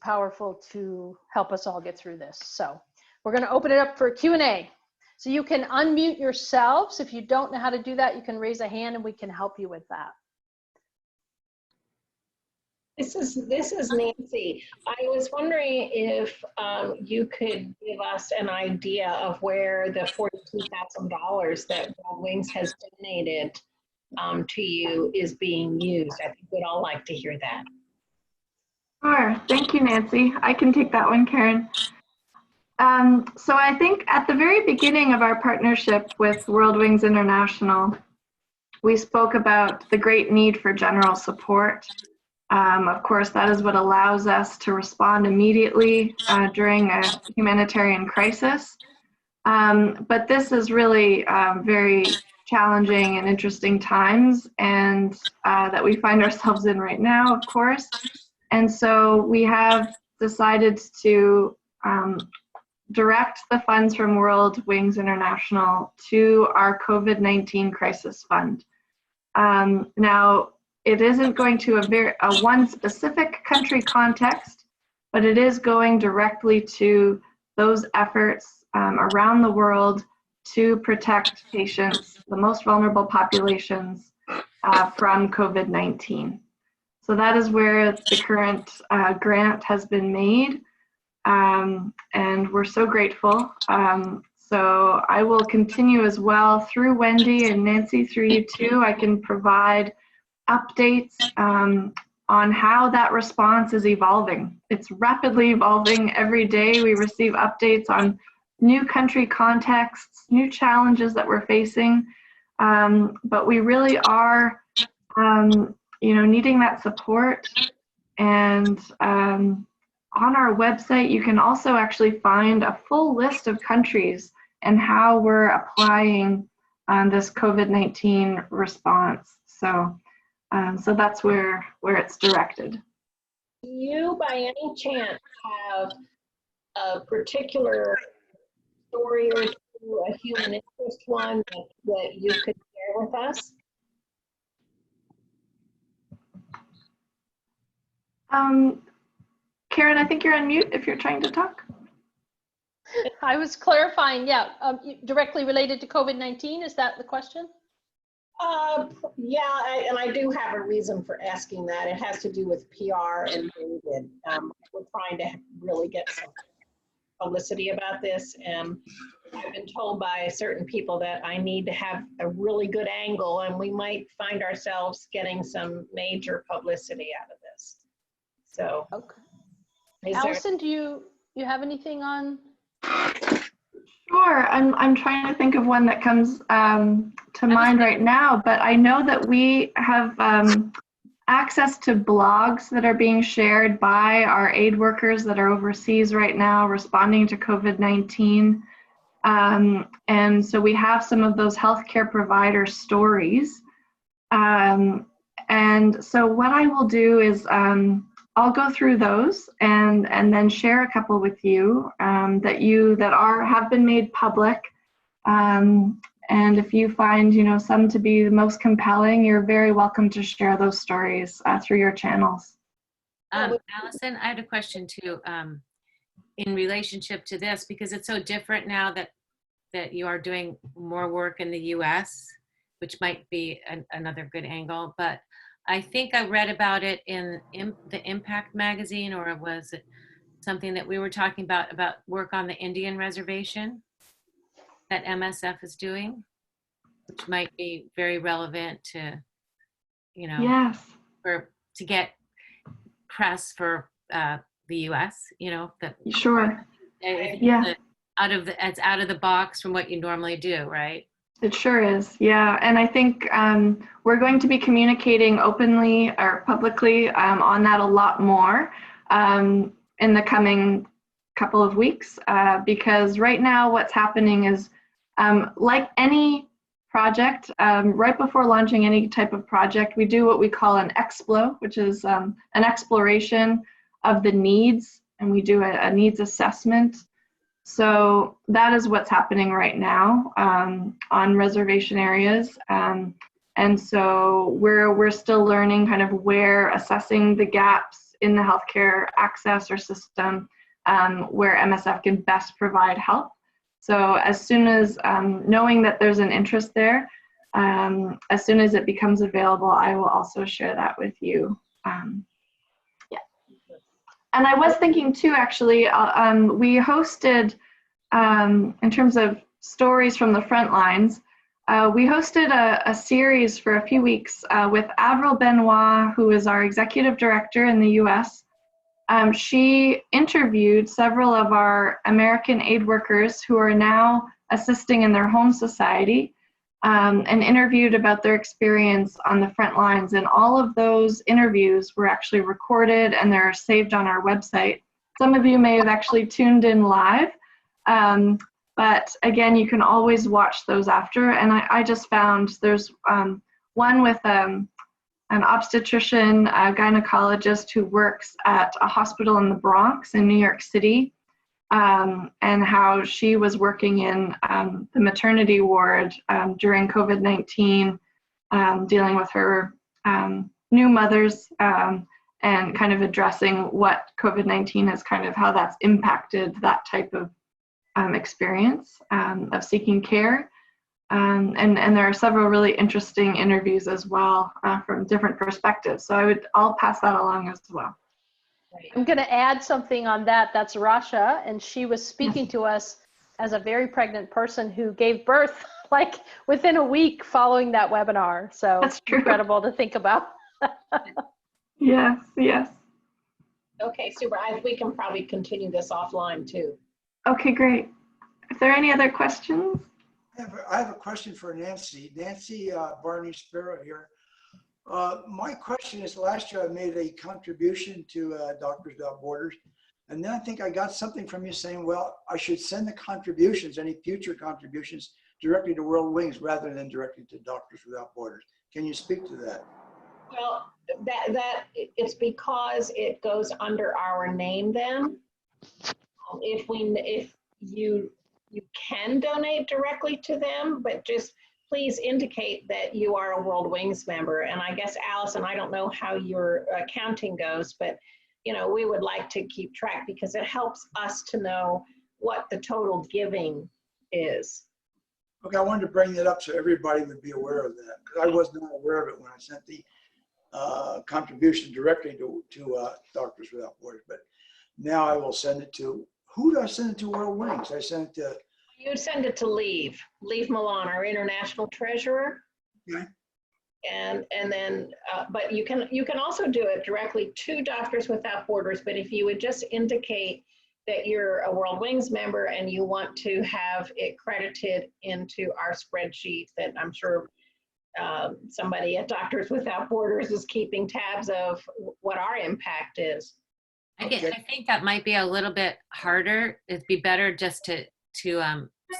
Speaker 4: powerful to help us all get through this. So we're going to open it up for Q&A. So you can unmute yourselves. If you don't know how to do that, you can raise a hand and we can help you with that.
Speaker 1: This is Nancy. I was wondering if you could give us an idea of where the $42,000 that Red Wings has donated to you is being used. I think we'd all like to hear that.
Speaker 3: Sure. Thank you, Nancy. I can take that one, Karen. So I think at the very beginning of our partnership with World Wings International, we spoke about the great need for general support. Of course, that is what allows us to respond immediately during a humanitarian crisis. But this is really very challenging and interesting times, and that we find ourselves in right now, of course. And so we have decided to direct the funds from World Wings International to our COVID-19 Crisis Fund. Now, it isn't going to a one specific country context, but it is going directly to those efforts around the world to protect patients, the most vulnerable populations, from COVID-19. So that is where the current grant has been made, and we're so grateful. So I will continue as well through Wendy and Nancy, through you too. I can provide updates on how that response is evolving. It's rapidly evolving every day. We receive updates on new country contexts, new challenges that we're facing, but we really are, needing that support. And on our website, you can also actually find a full list of countries and how we're applying this COVID-19 response. So that's where it's directed.
Speaker 1: Do you, by any chance, have a particular story or two, a human interest one that you could share with us?
Speaker 3: Karen, I think you're on mute if you're trying to talk.
Speaker 4: I was clarifying, directly related to COVID-19, is that the question?
Speaker 1: Yeah, and I do have a reason for asking that. It has to do with PR and David. We're trying to really get some publicity about this. And I've been told by certain people that I need to have a really good angle, and we might find ourselves getting some major publicity out of this. So,
Speaker 4: okay. Allison, do you have anything on?
Speaker 3: Sure. I'm trying to think of one that comes to mind right now, but I know that we have access to blogs that are being shared by our aid workers that are overseas right now responding to COVID-19. And so we have some of those healthcare provider stories. And so what I will do is I'll go through those and then share a couple with you that have been made public And if you find, some to be the most compelling, you're very welcome to share those stories through your channels.
Speaker 2: Allison, I had a question too, in relationship to this, because it's so different now that you are doing more work in the US, which might be another good angle. But I think I read about it in the Impact magazine, or was it something that we were talking about work on the Indian reservation that MSF is doing, which might be very relevant to,
Speaker 3: Yes.
Speaker 2: to get press for the US, that
Speaker 3: Sure.
Speaker 2: yeah, it's out of the box from what you normally do, right?
Speaker 3: It sure is, yeah. And I think we're going to be communicating openly or publicly on that a lot more in the coming couple of weeks, because right now what's happening is, like any project, right before launching any type of project, we do what we call an explo, which is an exploration of the needs, and we do a needs assessment. So that is what's happening right now on reservation areas. And so we're still learning kind of where, assessing the gaps in the healthcare access or system where MSF can best provide help. So as soon as, knowing that there's an interest there, as soon as it becomes available, I will also share that with you. And I was thinking too, actually, we hosted, in terms of stories from the front lines, we hosted a series for a few weeks with Avril Benoit, who is our executive director in the US. She interviewed several of our American aid workers who are now assisting in their home society, and interviewed about their experience on the front lines. And all of those interviews were actually recorded and they're saved on our website. Some of you may have actually tuned in live, but again, you can always watch those after. And I just found there's one with an obstetrician, a gynecologist who works at a hospital in the Bronx in New York City, and how she was working in the maternity ward during COVID-19, dealing with her new mothers and kind of addressing what COVID-19 has kind of, how that's impacted that type of experience of seeking care. And there are several really interesting interviews as well from different perspectives. So I'll pass that along as well.
Speaker 4: I'm going to add something on that. That's Rasha, and she was speaking to us as a very pregnant person who gave birth like within a week following that webinar. So
Speaker 3: that's true.
Speaker 4: Incredible to think about.
Speaker 3: Yes, yes.
Speaker 1: Okay, super. We can probably continue this offline too.
Speaker 3: Okay, great. If there are any other questions?
Speaker 5: I have a question for Nancy. Nancy Barney Sparrow here. My question is, last year I made a contribution to Doctors Without Borders, and then I think I got something from you saying, well, I should send the contributions, any future contributions, directly to World Wings rather than directly to Doctors Without Borders. Can you speak to that?
Speaker 1: Well, it's because it goes under our name then. If you can donate directly to them, but just please indicate that you are a World Wings member. And I guess, Allison, I don't know how your accounting goes, but we would like to keep track because it helps us to know what the total giving is.
Speaker 5: Okay, I wanted to bring that up so everybody would be aware of that, because I was not aware of it when I sent the contribution directly to Doctors Without Borders. But now I will send it to, who do I send it to? World Wings. I sent it to.
Speaker 1: You send it to Leave Milan, our international treasurer.
Speaker 5: Okay.
Speaker 1: And then, but you can also do it directly to Doctors Without Borders. But if you would just indicate that you're a World Wings member and you want to have it credited into our spreadsheet that I'm sure somebody at Doctors Without Borders is keeping tabs of what our impact is.
Speaker 2: I think that might be a little bit harder. It'd be better just to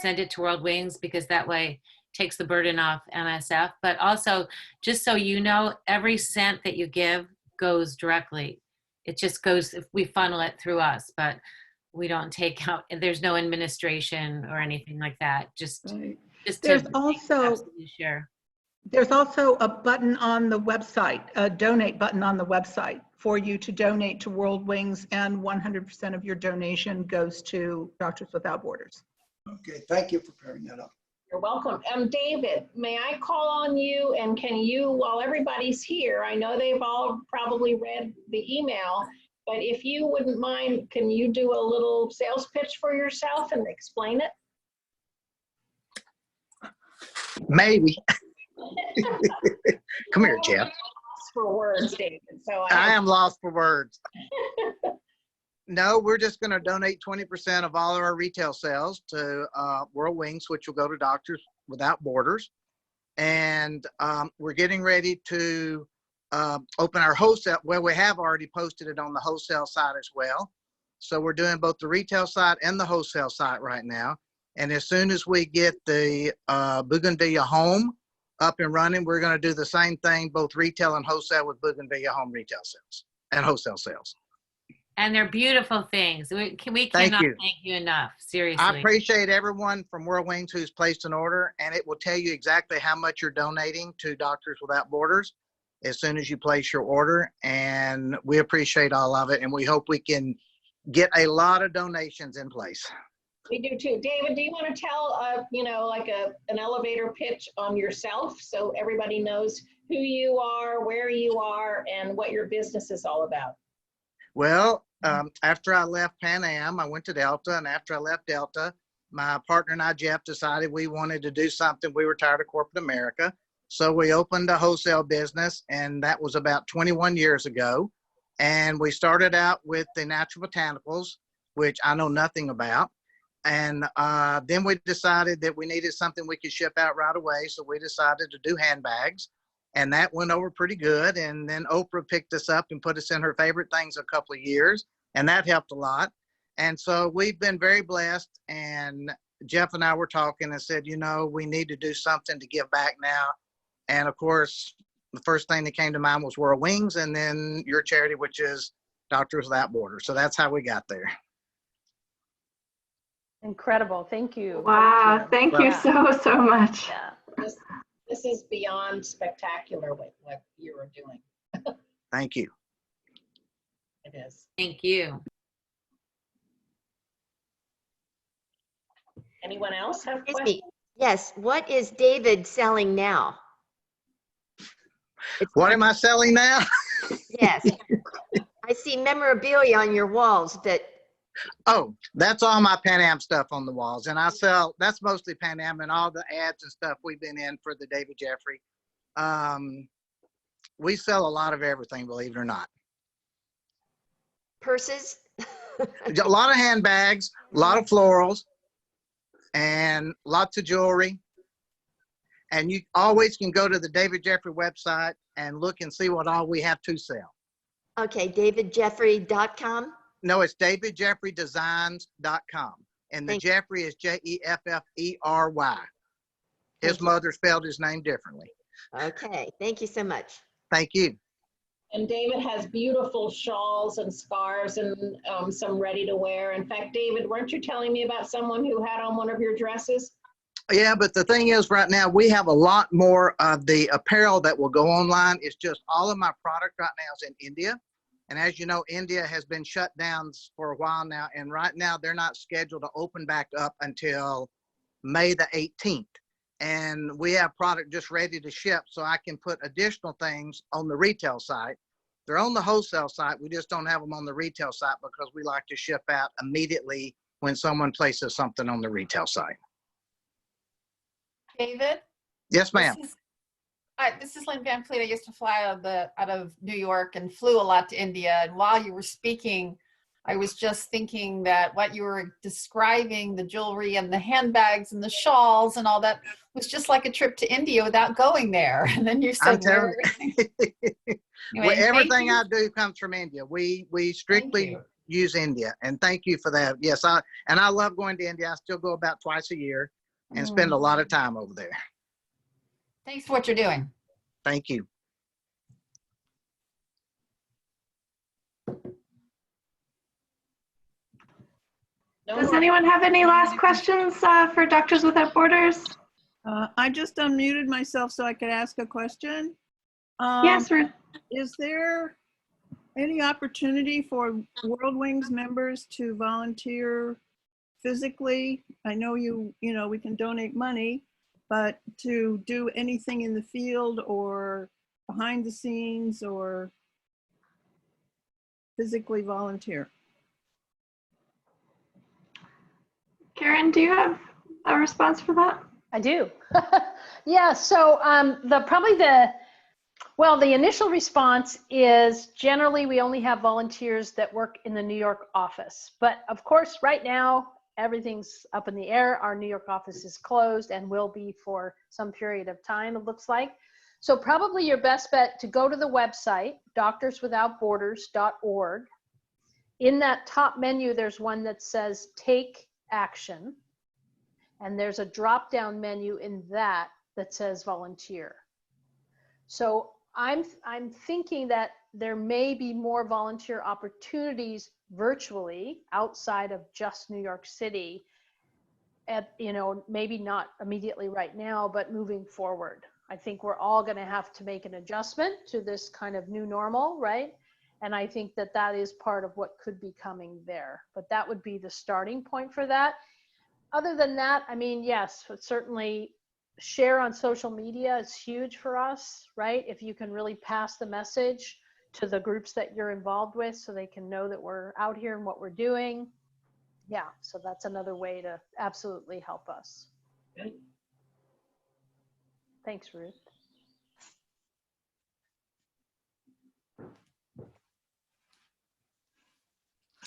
Speaker 2: send it to World Wings, because that way it takes the burden off MSF. But also, just so you know, every cent that you give goes directly. It just goes, if we funnel it through us, but we don't take out, there's no administration or anything like that. Just
Speaker 3: Right.
Speaker 2: Just
Speaker 6: There's
Speaker 2: to
Speaker 6: also,
Speaker 2: absolutely share.
Speaker 6: there's also a button on the website, a donate button on the website for you to donate to World Wings, and 100% of your donation goes to Doctors Without Borders.
Speaker 5: Okay, thank you for clearing that up.
Speaker 1: You're welcome. David, may I call on you, and can you, while everybody's here, I know they've all probably read the email, but if you wouldn't mind, can you do a little sales pitch for yourself and explain it?
Speaker 7: Maybe. Come here, Jeff.
Speaker 1: For words, David. So
Speaker 7: I am lost for words. No, we're just going to donate 20% of all of our retail sales to World Wings, which will go to Doctors Without Borders. And we're getting ready to open our wholesale. Well, we have already posted it on the wholesale side as well. So we're doing both the retail side and the wholesale side right now. And as soon as we get the Bougainvillea Home up and running, we're going to do the same thing, both retail and wholesale, with Bougainvillea Home retail sales and wholesale sales.
Speaker 2: And they're beautiful things. We
Speaker 7: Thank
Speaker 2: cannot
Speaker 7: you.
Speaker 2: thank you enough. Seriously.
Speaker 7: I appreciate everyone from World Wings who's placed an order, and it will tell you exactly how much you're donating to Doctors Without Borders as soon as you place your order. And we appreciate all of it, and we hope we can get a lot of donations in place.
Speaker 1: we do too. David, do you want to tell, you know, like an elevator pitch on yourself so everybody knows who you are, where you are, and what your business is all about?
Speaker 7: Well, after I left Pan Am, I went to Delta, and after I left Delta, my partner and I, Jeff, decided we wanted to do something. We were tired of corporate America. So we opened a wholesale business, and that was about 21 years ago. And we started out with the natural botanicals, which I know nothing about. And then we decided that we needed something we could ship out right away. So we decided to do handbags. And that went over pretty good. And then Oprah picked us up and put us in her favorite things a couple of years. And that helped a lot. And so we've been very blessed. And Jeff and I were talking and said, you know, we need to do something to give back now. And of course, the first thing that came to mind was World Wings, and then your charity, which is Doctors Without Borders. So that's how we got there.
Speaker 4: Incredible. Thank you.
Speaker 3: Wow, thank you so much.
Speaker 4: Yeah.
Speaker 1: This is beyond spectacular what you are doing.
Speaker 7: Thank you.
Speaker 1: It is.
Speaker 2: Thank you.
Speaker 1: Anyone else have
Speaker 8: Excuse
Speaker 1: questions?
Speaker 8: me. Yes, what is David selling now?
Speaker 7: What am I selling now?
Speaker 8: Yes. I see memorabilia on your walls that,
Speaker 7: Oh, that's all my Pan Am stuff on the walls. And I sell, that's mostly Pan Am and all the ads and stuff we've been in for the David Jeffrey. We sell a lot of everything, believe it or not.
Speaker 8: purses?
Speaker 7: A lot of handbags, a lot of florals, and lots of jewelry. And you always can go to the David Jeffrey website and look and see what all we have to sell.
Speaker 8: Okay, davidjeffrey.com.
Speaker 7: No, it's davidjeffreydesigns.com. And the
Speaker 8: Thank
Speaker 7: Jeffrey is Jeffrey. His
Speaker 8: Thank you.
Speaker 7: mother spelled his name differently.
Speaker 8: Okay, thank you so much.
Speaker 7: Thank you.
Speaker 1: And David has beautiful shawls and scarves and some ready to wear. In fact, David, weren't you telling me about someone who had on one of your dresses?
Speaker 7: Yeah, but the thing is right now we have a lot more of the apparel that will go online. It's just all of my product right now is in India. And as you know, India has been shut down for a while now. And right now they're not scheduled to open back up until May the 18th. And we have product just ready to ship, so I can put additional things on the retail site. They're on the wholesale site. We just don't have them on the retail site because we like to ship out immediately when someone places something on the retail site.
Speaker 9: David?
Speaker 7: Yes, ma'am.
Speaker 9: This is Lynn Van Fleet. I used to fly out of New York and flew a lot to India. And while you were speaking, I was just thinking that what you were describing, the jewelry and the handbags and the shawls and all that, was just like a trip to India without going there. And then you said where everything. Anyway,
Speaker 7: Everything I do comes from India. We strictly use India, and thank you for that. Yes, I love going to India. I still go about twice a year and spend a lot of time over there.
Speaker 9: Thanks for what you're doing.
Speaker 7: Thank you.
Speaker 3: Does anyone have any last questions for Doctors Without Borders?
Speaker 10: I just unmuted myself so I could ask a question.
Speaker 3: Yes, Ruth.
Speaker 10: Is there any opportunity for World Wings members to volunteer physically? I know we can donate money, but to do anything in the field or behind the scenes or physically volunteer?
Speaker 3: Karen, do you have a response for that?
Speaker 4: I do. Yeah, so the initial response is generally we only have volunteers that work in the New York office. But of course, right now, everything's up in the air. Our New York office is closed and will be for some period of time, it looks like. So probably your best bet to go to the website, doctorswithoutborders.org. In that top menu, there's one that says Take Action. And there's a drop-down menu in that says Volunteer. So I'm thinking that there may be more volunteer opportunities virtually outside of just New York City at, maybe not immediately right now, but moving forward. I think we're all going to have to make an adjustment to this kind of new normal, right? And I think that is part of what could be coming there. But that would be the starting point for that. Other than that, I mean, yes, certainly share on social media is huge for us, right? If you can really pass the message to the groups that you're involved with so they can know that we're out here and what we're doing. Yeah, so that's another way to absolutely help us.
Speaker 1: Good.
Speaker 4: Thanks, Ruth.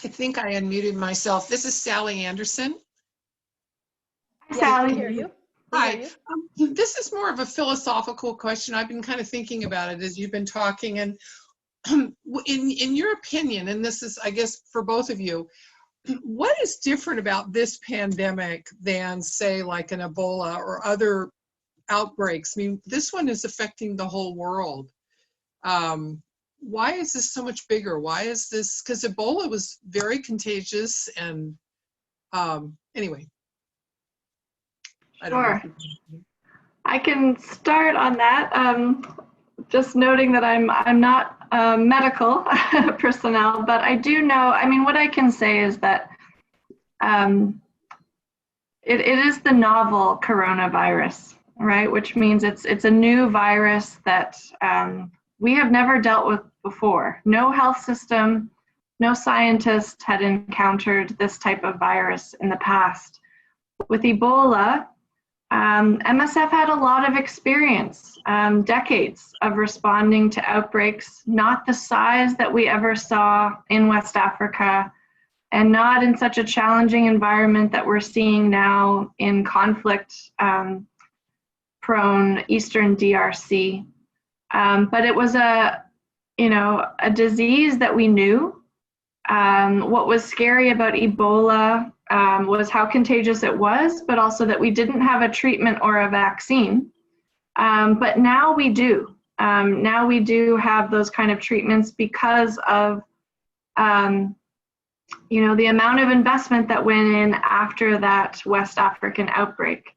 Speaker 11: I think I unmuted myself. This is Sally Anderson.
Speaker 3: Hi,
Speaker 4: Yeah,
Speaker 3: Sally.
Speaker 4: we hear you.
Speaker 11: Hi. This is more of a philosophical question. I've been kind of thinking about it as you've been talking. And in your opinion, and this is, I guess, for both of you, what is different about this pandemic than, say, like an Ebola or other outbreaks? I mean, this one is affecting the whole world. Why is this so much bigger? Why is this? Because Ebola was very contagious, and anyway. I don't know.
Speaker 3: I can start on that. Just noting that I'm not medical personnel, but I do know, I mean, what I can say is that it is the novel coronavirus, right? Which means it's a new virus that we have never dealt with before. No health system, no scientist had encountered this type of virus in the past. With Ebola, MSF had a lot of experience, decades of responding to outbreaks, not the size that we ever saw in West Africa, and not in such a challenging environment that we're seeing now in conflict-prone Eastern DRC. But it was a disease that we knew. What was scary about Ebola was how contagious it was, but also that we didn't have a treatment or a vaccine. But now we do. Now we do have those kind of treatments because of, the amount of investment that went in after that West African outbreak.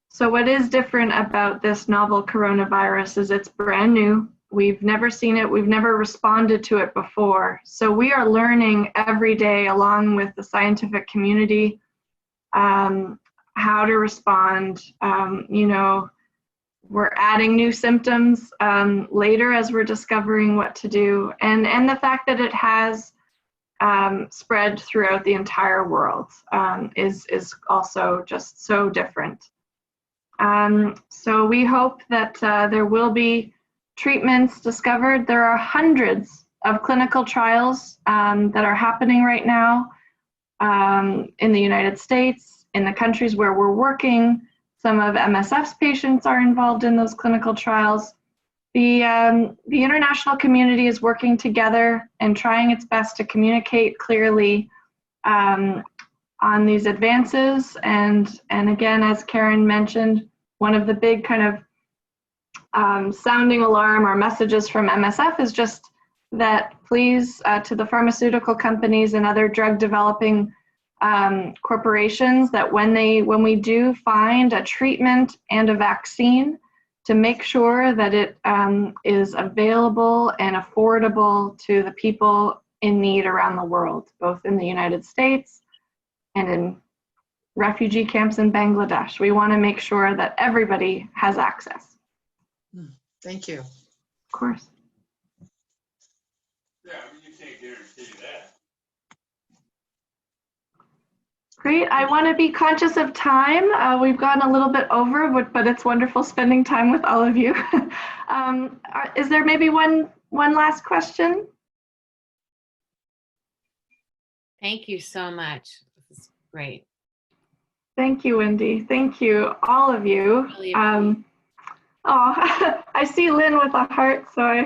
Speaker 3: So what is different about this novel coronavirus is it's brand new. We've never seen it. We've never responded to it before. So we are learning every day along with the scientific community how to respond. We're adding new symptoms later as we're discovering what to do. And the fact that it has spread throughout the entire world is also just so different. So we hope that there will be treatments discovered. There are hundreds of clinical trials that are happening right now in the United States, in the countries where we're working. Some of MSF's patients are involved in those clinical trials. The international community is working together and trying its best to communicate clearly on these advances. And again, as Karen mentioned, one of the big kind of sounding alarm or messages from MSF is just that please, to the pharmaceutical companies and other drug developing corporations that when we do find a treatment and a vaccine, to make sure that it is available and affordable to the people in need around the world, both in the United States and in refugee camps in Bangladesh. We want to make sure that everybody has access.
Speaker 11: Thank you.
Speaker 3: Of course.
Speaker 12: Yeah, you can't guarantee that.
Speaker 3: Great. I want to be conscious of time. We've gone a little bit over, but it's wonderful spending time with all of you. Is there maybe one last question?
Speaker 2: Thank you so much. This is great.
Speaker 3: Thank you, Wendy. Thank you, all of you.
Speaker 2: Really
Speaker 3: Oh, I see Lynn with a heart, so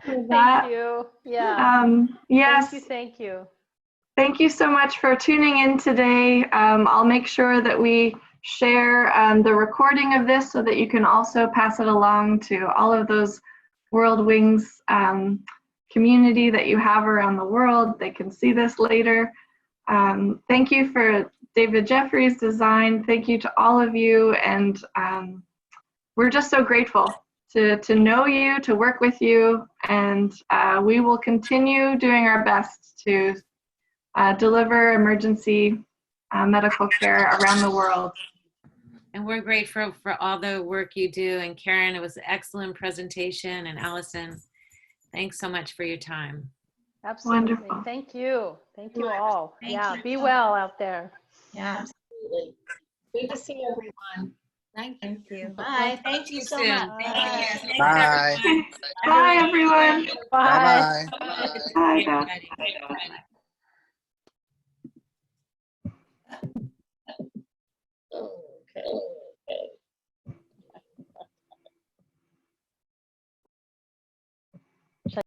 Speaker 4: Thank you. Yeah.
Speaker 3: Yes.
Speaker 4: Thank you.
Speaker 3: Thank you so much for tuning in today. I'll make sure that we share the recording of this so that you can also pass it along to all of those World Wings community that you have around the world. They can see this later. Thank you for David Jeffries' design. Thank you to all of you. And we're just so grateful to know you, to work with you. And we will continue doing our best to deliver emergency medical care around the world.
Speaker 2: And we're grateful for all the work you do. And Karen, it was an excellent presentation. And Allison, thanks so much for your time.
Speaker 4: Absolutely.
Speaker 3: Wonderful.
Speaker 4: Thank you. Thank you all.
Speaker 2: Thank
Speaker 4: Yeah,
Speaker 2: you.
Speaker 4: be well out there.
Speaker 8: Yeah.
Speaker 1: Absolutely. Good to see everyone.
Speaker 8: Thank you. Bye. Thank you so
Speaker 2: Soon.
Speaker 8: much.
Speaker 2: Thank you.
Speaker 7: Bye.
Speaker 3: Bye, everyone.
Speaker 7: Bye-bye.
Speaker 3: Bye, Beth.
Speaker 1: Okay.